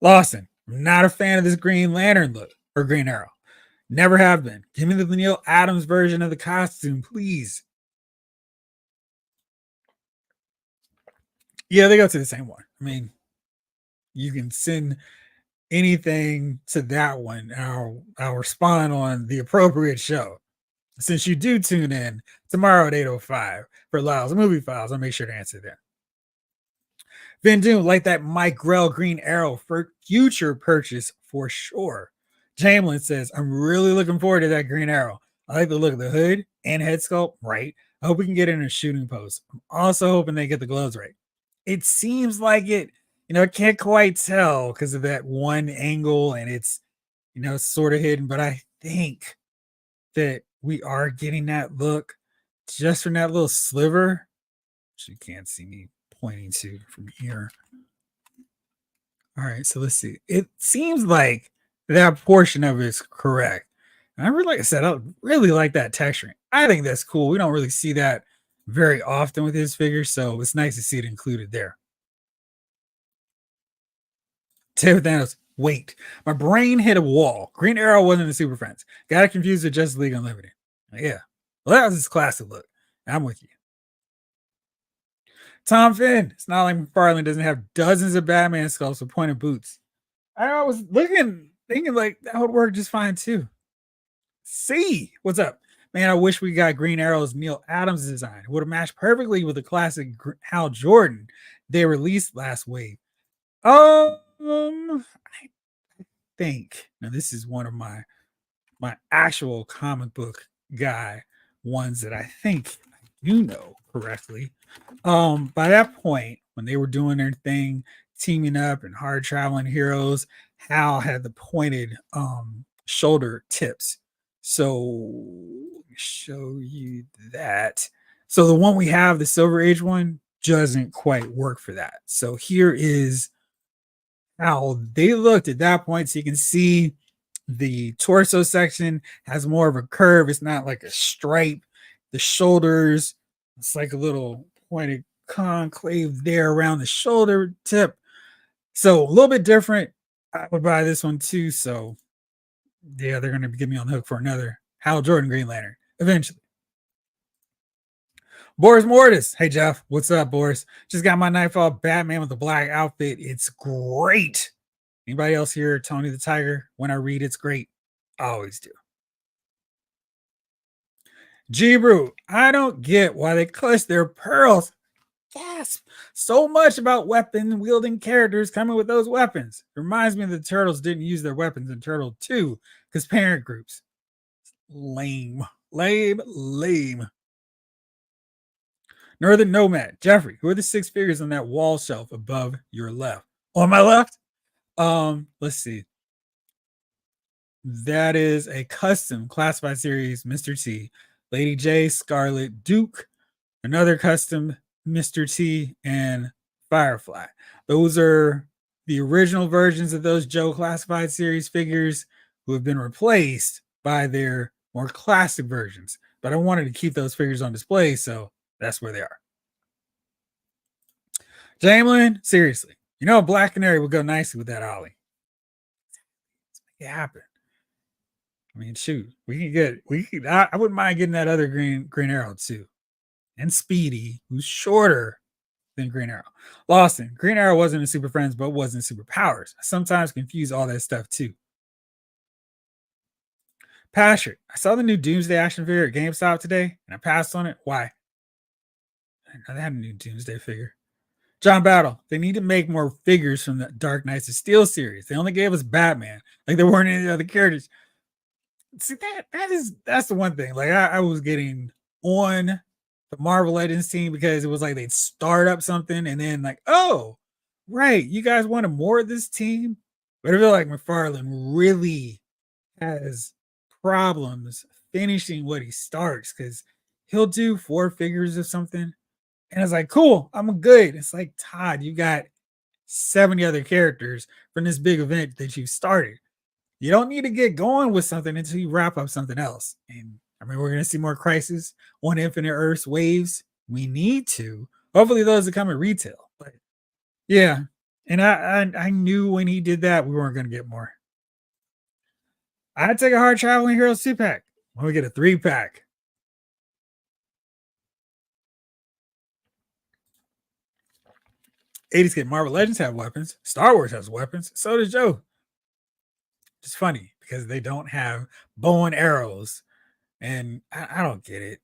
Lawson, I'm not a fan of this Green Lantern look or Green Arrow. Never have been. Give me the Neil Adams version of the costume, please. Yeah, they go to the same one. I mean, you can send anything to that one. I'll respond on the appropriate show. Since you do tune in tomorrow at 8:05 for Lyle's Movie Files, I'll make sure to answer that. Vin Doom, like that Mike Grell Green Arrow for future purchase for sure. Jamlin says, I'm really looking forward to that Green Arrow. I like the look of the hood and head sculpt, right? I hope we can get it in a shooting pose. I'm also hoping they get the gloves right. It seems like it, I can't quite tell because of that one angle and it's, sort of hidden, but I think that we are getting that look just from that little sliver. Which you can't see me pointing to from here. All right, so let's see. It seems like that portion of it is correct. And I really, like I said, I really like that texturing. I think that's cool. We don't really see that very often with his figures, so it's nice to see it included there. Tim Thanos, wait. My brain hit a wall. Green Arrow wasn't the Super Friends. Got it confused with Justice League Unlimited. Yeah. Well, that was his classic look. I'm with you. Tom Finn. It's not like McFarlane doesn't have dozens of Batman sculpts with pointed boots. I was thinking like that would work just fine too. See, what's up? Man, I wish we got Green Arrow's Neil Adams design. It would have matched perfectly with the classic Hal Jordan they released last wave. I think now this is one of my actual comic book guy ones that I think you know correctly. By that point, when they were doing their thing, teaming up and hard traveling heroes, Hal had the pointed shoulder tips. So let me show you that. So the one we have, the Silver Age one, doesn't quite work for that. So here is how they looked at that point. So you can see the torso section has more of a curve. It's not like a stripe. The shoulders It's like a little pointed conclave there around the shoulder tip. So a little bit different. I would buy this one too. So yeah, they're gonna get me on the hook for another Hal Jordan Green Lantern eventually. Boris Mortis. Hey Jeff, what's up, Boris? Just got my Nightfall Batman with the black outfit. It's great. Anybody else here? Tony the Tiger. When I read, it's great. I always do. Jibru, I don't get why they clutch their pearls. Gasp! So much about weapon wielding characters coming with those weapons. It reminds me that the Turtles didn't use their weapons in Turtle 2 because parent groups. Lame. Lame. Lame. Northern Nomad. Jeffrey, who are the 6 figures on that wall shelf above your left? On my left? Let's see. That is a custom classified series, Mr. T, Lady J, Scarlet, Duke, another custom Mr. T, and Firefly. Those are the original versions of those Joe classified series figures who have been replaced by their more classic versions. But I wanted to keep those figures on display, so that's where they are. Jamelin, seriously, you know, Black Canary would go nicely with that Ollie. Let's make it happen. I mean, shoot, I wouldn't mind getting that other Green Arrow too, and Speedy, who's shorter than Green Arrow. Lawson, Green Arrow wasn't in Super Friends, but was in Superpowers. I sometimes confuse all that stuff too. Patrick, I saw the new Doomsday action figure at GameStop today, and I passed on it. Why? I didn't know they had a new Doomsday figure. John Battle, they need to make more figures from the Dark Knights of Steel series. They only gave us Batman, like there weren't any other characters. See, that's the one thing. Like I was getting on the Marvel Legends team because it was like they'd start up something and then like, oh, right, you guys wanted more of this team. But I feel like McFarlane really has problems finishing what he starts because he'll do 4 figures of something. And it's like, cool, I'm good. It's like, Todd, you got 70 other characters from this big event that you started. You don't need to get going with something until you wrap up something else. And I mean, we're going to see more Crisis on Infinite Earths waves. We need to. Hopefully, those that come at retail. But yeah, and I knew when he did that, we weren't going to get more. I'd take a Hard Traveling Heroes 2-pack when we get a 3-pack. 80s kid Marvel Legends have weapons. Star Wars has weapons. So does Joe. It's funny because they don't have bow and arrows, and I don't get it.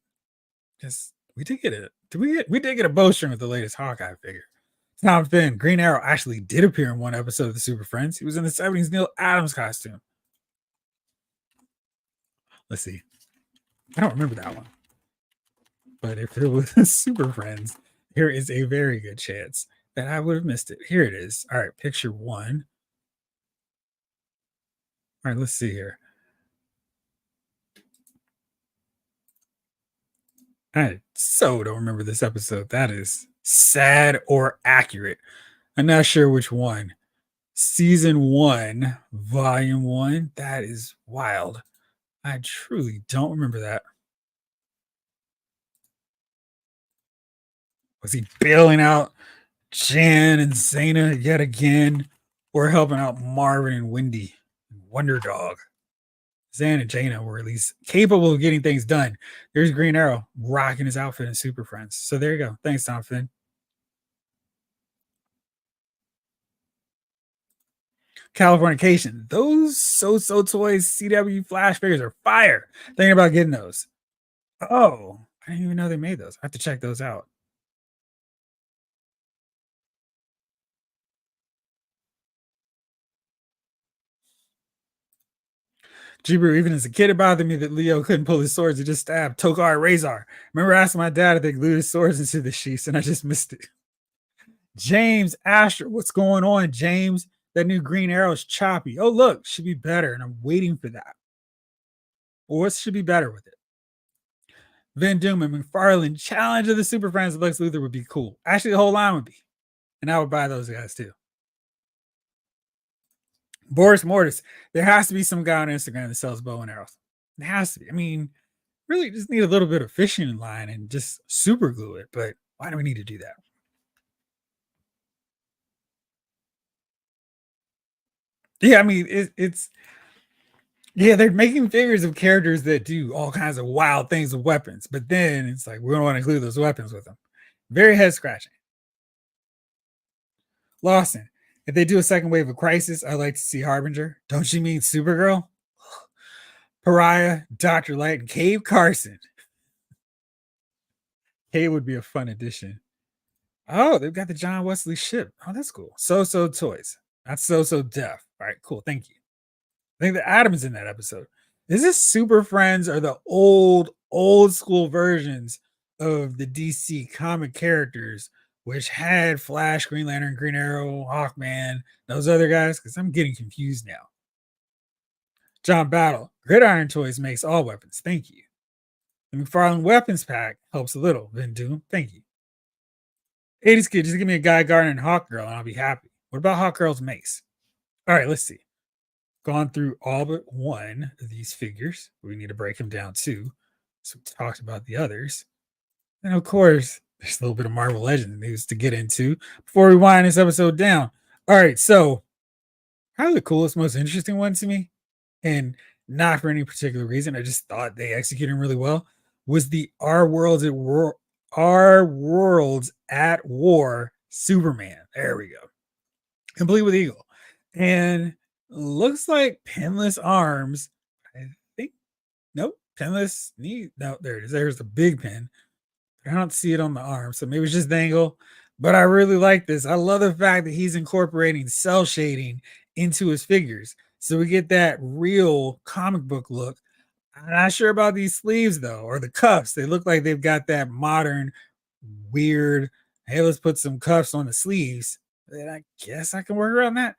Just we did get it. We did get a bowstring with the latest Hawkeye figure. Tom Finn, Green Arrow actually did appear in one episode of the Super Friends. He was in the 70s Neil Adams costume. Let's see. I don't remember that one. But if it was Super Friends, there is a very good chance that I would have missed it. Here it is. All right, picture 1. All right, let's see here. I so don't remember this episode. That is sad or accurate. I'm not sure which one. Season 1, Volume 1. That is wild. I truly don't remember that. Was he bailing out Jan and Zaina yet again? Or helping out Marvin and Wendy? Wonder Dog. Zan and Jaina were at least capable of getting things done. There's Green Arrow rocking his outfit in Super Friends. So there you go. Thanks, Tom Finn. Californication. Those So Toys CW Flash figures are fire. Thinking about getting those. Oh, I didn't even know they made those. I have to check those out. Jibru, even as a kid, it bothered me that Leo couldn't pull his swords. He just stabbed Tokar Razor. Remember asking my dad if they glued his swords into the sheaths, and I just missed it. James Asher, what's going on, James? That new Green Arrow is choppy. Oh, look, should be better, and I'm waiting for that. Well, what should be better with it? Van Doom and McFarlane Challenge of the Super Friends of Lex Luthor would be cool. Actually, the whole line would be. And I would buy those guys too. Boris Mortis, there has to be some guy on Instagram that sells bow and arrows. It has to be. I mean, Really just need a little bit of fishing line and just super glue it. But why do we need to do that? Yeah, I mean, it's yeah, they're making figures of characters that do all kinds of wild things with weapons, but then it's like we don't want to glue those weapons with them. Very head scratching. Lawson, if they do a second wave of Crisis, I'd like to see Harbinger. Don't you mean Supergirl? Pariah, Dr. Light, and Cave Carson. Cave would be a fun addition. Oh, they've got the John Wesley ship. Oh, that's cool. So Toys. That's so deaf. All right, cool. Thank you. I think the Adam's in that episode. Is this Super Friends or the old school versions of the DC comic characters, which had Flash, Green Lantern, Green Arrow, Hawkman, those other guys? Because I'm getting confused now. John Battle, Gridiron Toys makes all weapons. Thank you. The McFarlane Weapons Pack helps a little. Vin Doom, thank you. 80s kid, just give me a Guy Gardner and Hawk Girl and I'll be happy. What about Hawk Girl's mace? All right, let's see. Gone through all but one of these figures. We need to break them down too. So we talked about the others. And of course, there's a little bit of Marvel Legends news to get into before we wind this episode down. All right, so probably the coolest, most interesting one to me, and not for any particular reason, I just thought they executed really well, was the Our Worlds at War Superman. There we go. Complete with Eagle. And looks like pinless arms. I think, nope, pinless knee. No, there it is. There's the big pin. I don't see it on the arm, so maybe it's just the angle. But I really like this. I love the fact that he's incorporating cell shading into his figures. So we get that real comic book look. I'm not sure about these sleeves though, or the cuffs. They look like they've got that modern, weird. Hey, let's put some cuffs on the sleeves. And I guess I can work around that.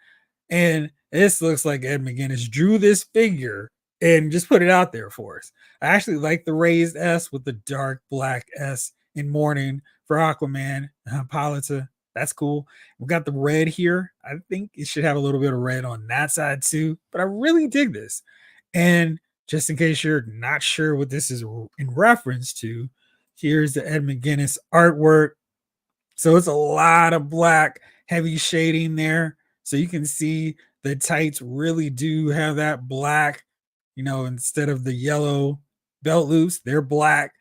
And this looks like Ed McGuinness drew this figure and just put it out there for us. I actually like the raised S with the dark black S in mourning for Aquaman, Hippolyta. That's cool. We've got the red here. I think it should have a little bit of red on that side too, but I really dig this. And just in case you're not sure what this is in reference to, here's the Ed McGuinness artwork. So it's a lot of black, heavy shading there. So you can see the tights really do have that black, instead of the yellow belt loops, they're black.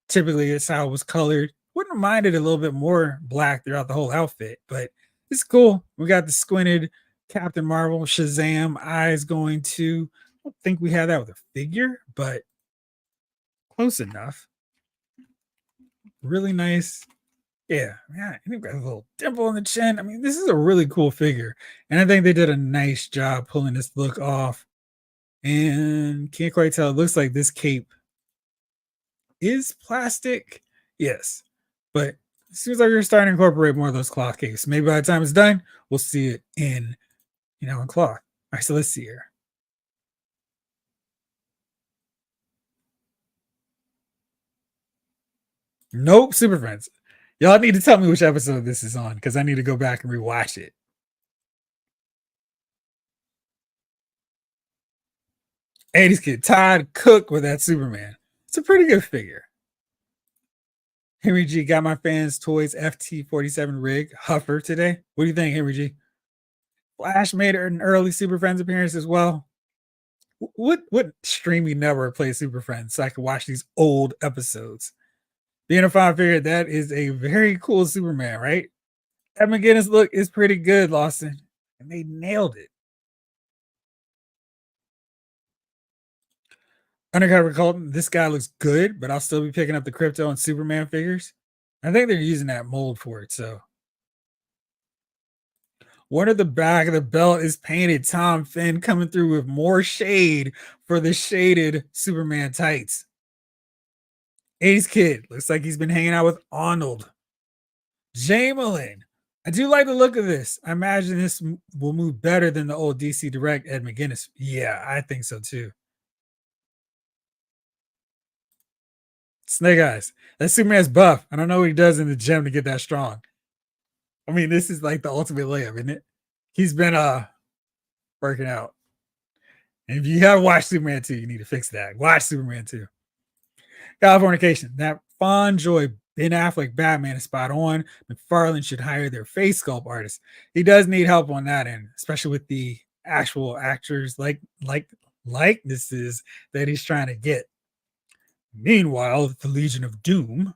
Typically, it's how it was colored. Wouldn't have minded a little bit more black throughout the whole outfit, but it's cool. We got the squinted Captain Marvel, Shazam eyes going to. I don't think we had that with a figure, but close enough. Really nice. Yeah, and they've got a little dimple in the chin. I mean, this is a really cool figure, and I think they did a nice job pulling this look off. And can't quite tell. It looks like this cape is plastic. Yes, but it seems like we're starting to incorporate more of those cloth capes. Maybe by the time it's done, we'll see it in cloth. All right, so let's see here. Nope, Super Friends. Y'all need to tell me which episode this is on because I need to go back and rewatch it. 80s kid Todd Cook with that Superman. It's a pretty good figure. Henry G got my fans toys FT47 rig Huffer today. What do you think, Henry G? Flash made an early Super Friends appearance as well. What streaming network plays Super Friends so I can watch these old episodes? Being a fan figure, that is a very cool Superman, right? Ed McGuinness look is pretty good, Lawson. And they nailed it. Undercover Colton, this guy looks good, but I'll still be picking up the Crypto and Superman figures. I think they're using that mold for it, so. One of the back of the belt is painted Tom Finn coming through with more shade for the shaded Superman tights. 80s kid looks like he's been hanging out with Arnold. Jamelin, I do like the look of this. I imagine this will move better than the old DC Direct Ed McGuinness. Yeah, I think so too. Snake Eyes. That Superman's buff. I don't know what he does in the gym to get that strong. I mean, this is like the ultimate layup, isn't it? He's been working out. And if you haven't watched Superman 2, you need to fix that. Watch Superman 2. Californication. That fond joy Ben Affleck Batman is spot on. McFarlane should hire their face sculpt artist. He does need help on that end, especially with the actual actors like likenesses that he's trying to get. Meanwhile, the Legion of Doom.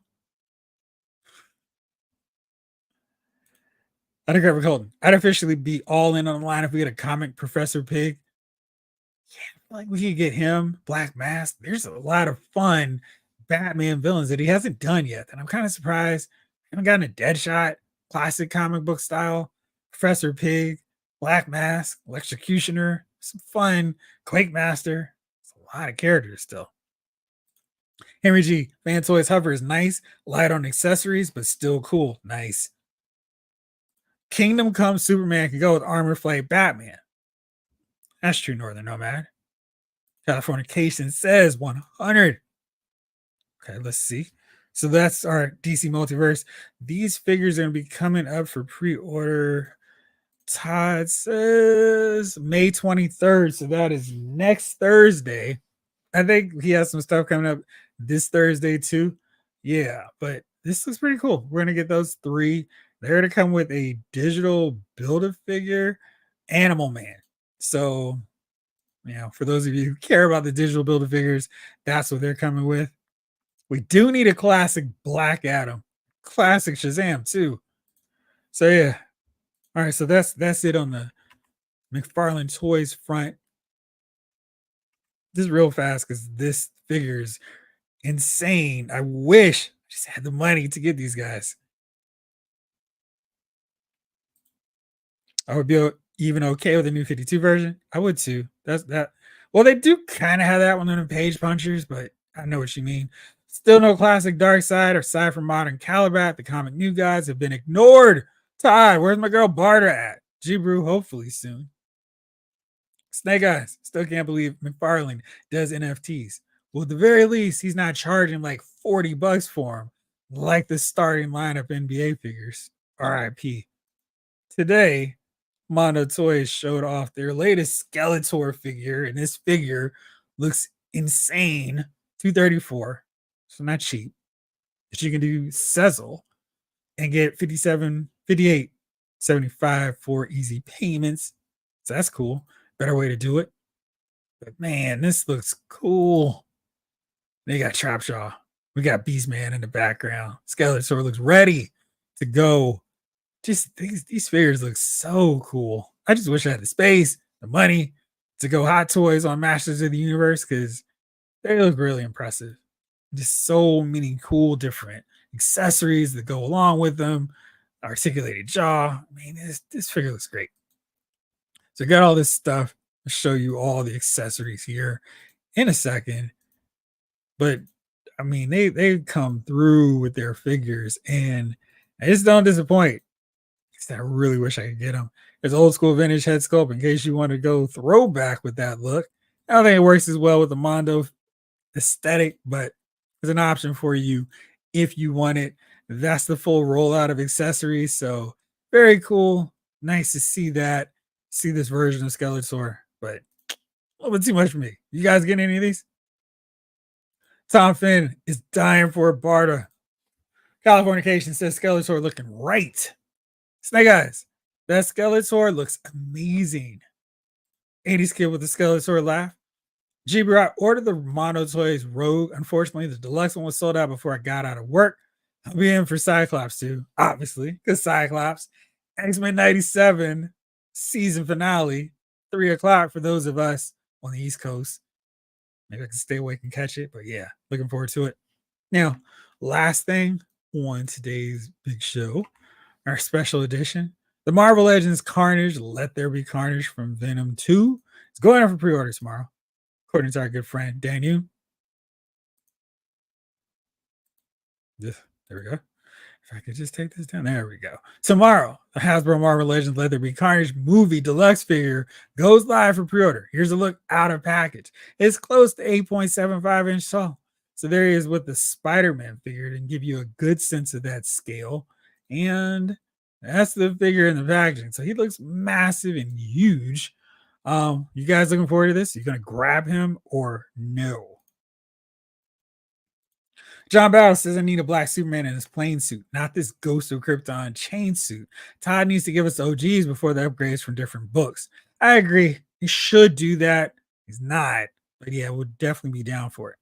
I think Trevor Colton. I'd officially be all in on the line if we had a comic Professor Pig. Yeah, like we could get him, Black Mask. There's a lot of fun Batman villains that he hasn't done yet. And I'm kind of surprised. I haven't gotten a Deadshot, classic comic book style, Professor Pig, Black Mask, Electrocutioner, some fun Quake Master. It's a lot of characters still. Henry G. Fan Toys Hover is nice, light on accessories, but still cool. Nice. Kingdom Come Superman can go with Armor Flame Batman. That's true, Northern Nomad. Californication says 100. Okay, let's see. So that's our DC Multiverse. These figures are going to be coming up for pre-order. Todd says May 23rd. So that is next Thursday. I think he has some stuff coming up this Thursday too. Yeah, but this looks pretty cool. We're going to get those three. They're to come with a digital Build-A-Figure Animal Man. So, for those of you who care about the digital Build-A-Figures, that's what they're coming with. We do need a classic Black Adam, classic Shazam too. So yeah, all right. So that's it on the McFarlane Toys front. Just real fast because this figure is insane. I wish I just had the money to get these guys. I would be even okay with the new 52 version. I would too. That's that. Well, they do kind of have that one in the Page Punchers, but I know what you mean. Still no classic Darkseid or Side from Modern Calibat. The comic new guys have been ignored. Todd, where's my girl Barter at? G-Brew, hopefully soon. Snake Eyes, still can't believe McFarlane does NFTs. Well, at the very least, he's not charging like $40 for them, like the starting lineup NBA figures. RIP. Today, Mondo Toys showed off their latest Skeletor figure, and this figure looks insane. 234, so not cheap. But you can do Sezzle and get 57, 58, 75 for easy payments. So that's cool. Better way to do it. But man, this looks cool. They got Trapjaw. We got Beastman in the background. Skeletor looks ready to go. Just these figures look so cool. I just wish I had the space, the money to go Hot Toys on Masters of the Universe because they look really impressive. Just so many cool different accessories that go along with them. Articulated jaw. I mean, this figure looks great. So I got all this stuff. I'll show you all the accessories here in a second. But I mean, they come through with their figures and I just don't disappoint. I really wish I could get them. There's old school vintage head sculpt in case you want to go throwback with that look. I don't think it works as well with the Mondo aesthetic, but there's an option for you if you want it. That's the full rollout of accessories. So very cool. Nice to see that. See this version of Skeletor, but a little bit too much for me. You guys getting any of these? Tom Finn is dying for a Barta. Californication says Skeletor looking right. Snake Eyes. That Skeletor looks amazing. 80s kid with the Skeletor laugh. G-Bro, I ordered the Mondo Toys Rogue. Unfortunately, the deluxe one was sold out before I got out of work. I'll be in for Cyclops too, obviously, because Cyclops. X-Men 97 season finale, 3 o'clock for those of us on the East Coast. Maybe I can stay awake and catch it, but yeah, looking forward to it. Now, last thing on today's big show, our special edition, the Marvel Legends Carnage, Let There Be Carnage from Venom 2. It's going on for pre-order tomorrow, according to our good friend Daniel. There we go. If I could just take this down. There we go. Tomorrow, the Hasbro Marvel Legends Let There Be Carnage movie deluxe figure goes live for pre-order. Here's a look out of package. It's close to 8.75 inch tall. So there he is with the Spider-Man figure to give you a good sense of that scale. And that's the figure in the packaging. So he looks massive and huge. You guys looking forward to this? You gonna grab him or no? John Battle says I need a black Superman in his plain suit, not this Ghost of Krypton chain suit. Todd needs to give us the OGs before the upgrades from different books. I agree. He should do that. He's not. But yeah, we'll definitely be down for it.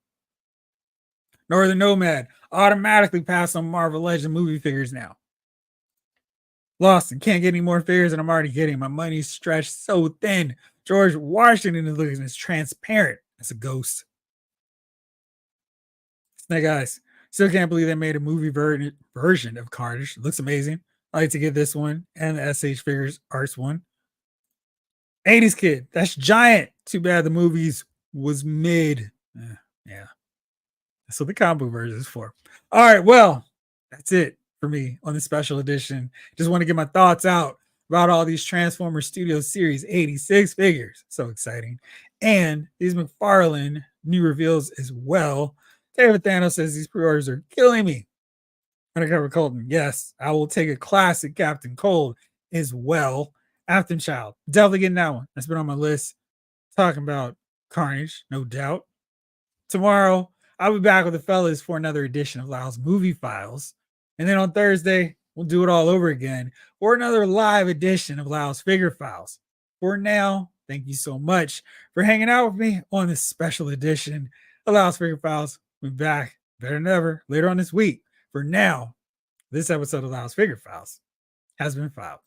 Northern Nomad automatically passed on Marvel Legend movie figures now. Lost and can't get any more figures than I'm already getting. My money's stretched so thin. George Washington is looking as transparent as a ghost. Snake Eyes. Still can't believe they made a movie version of Carnage. It looks amazing. I like to get this one and the SH Figures Arts one. 80s Kid. That's giant. Too bad the movies was mid. Yeah. That's what the comic book version is for. All right. Well, that's it for me on the special edition. Just want to get my thoughts out about all these Transformers Studio Series 86 figures. So exciting. And these McFarlane new reveals as well. David Thanos says these pre-orders are killing me. Undercover Colton, yes, I will take a classic Captain Cold as well. Afton Child, definitely getting that one. That's been on my list. Talking about Carnage, no doubt. Tomorrow, I'll be back with the fellas for another edition of Lyle's Movie Files. And then on Thursday, we'll do it all over again for another live edition of Lyle's Figure Files. For now, thank you so much for hanging out with me on this special edition of Lyle's Figure Files. We'll be back better than ever later on this week. For now, this episode of Lyle's Figure Files has been filed.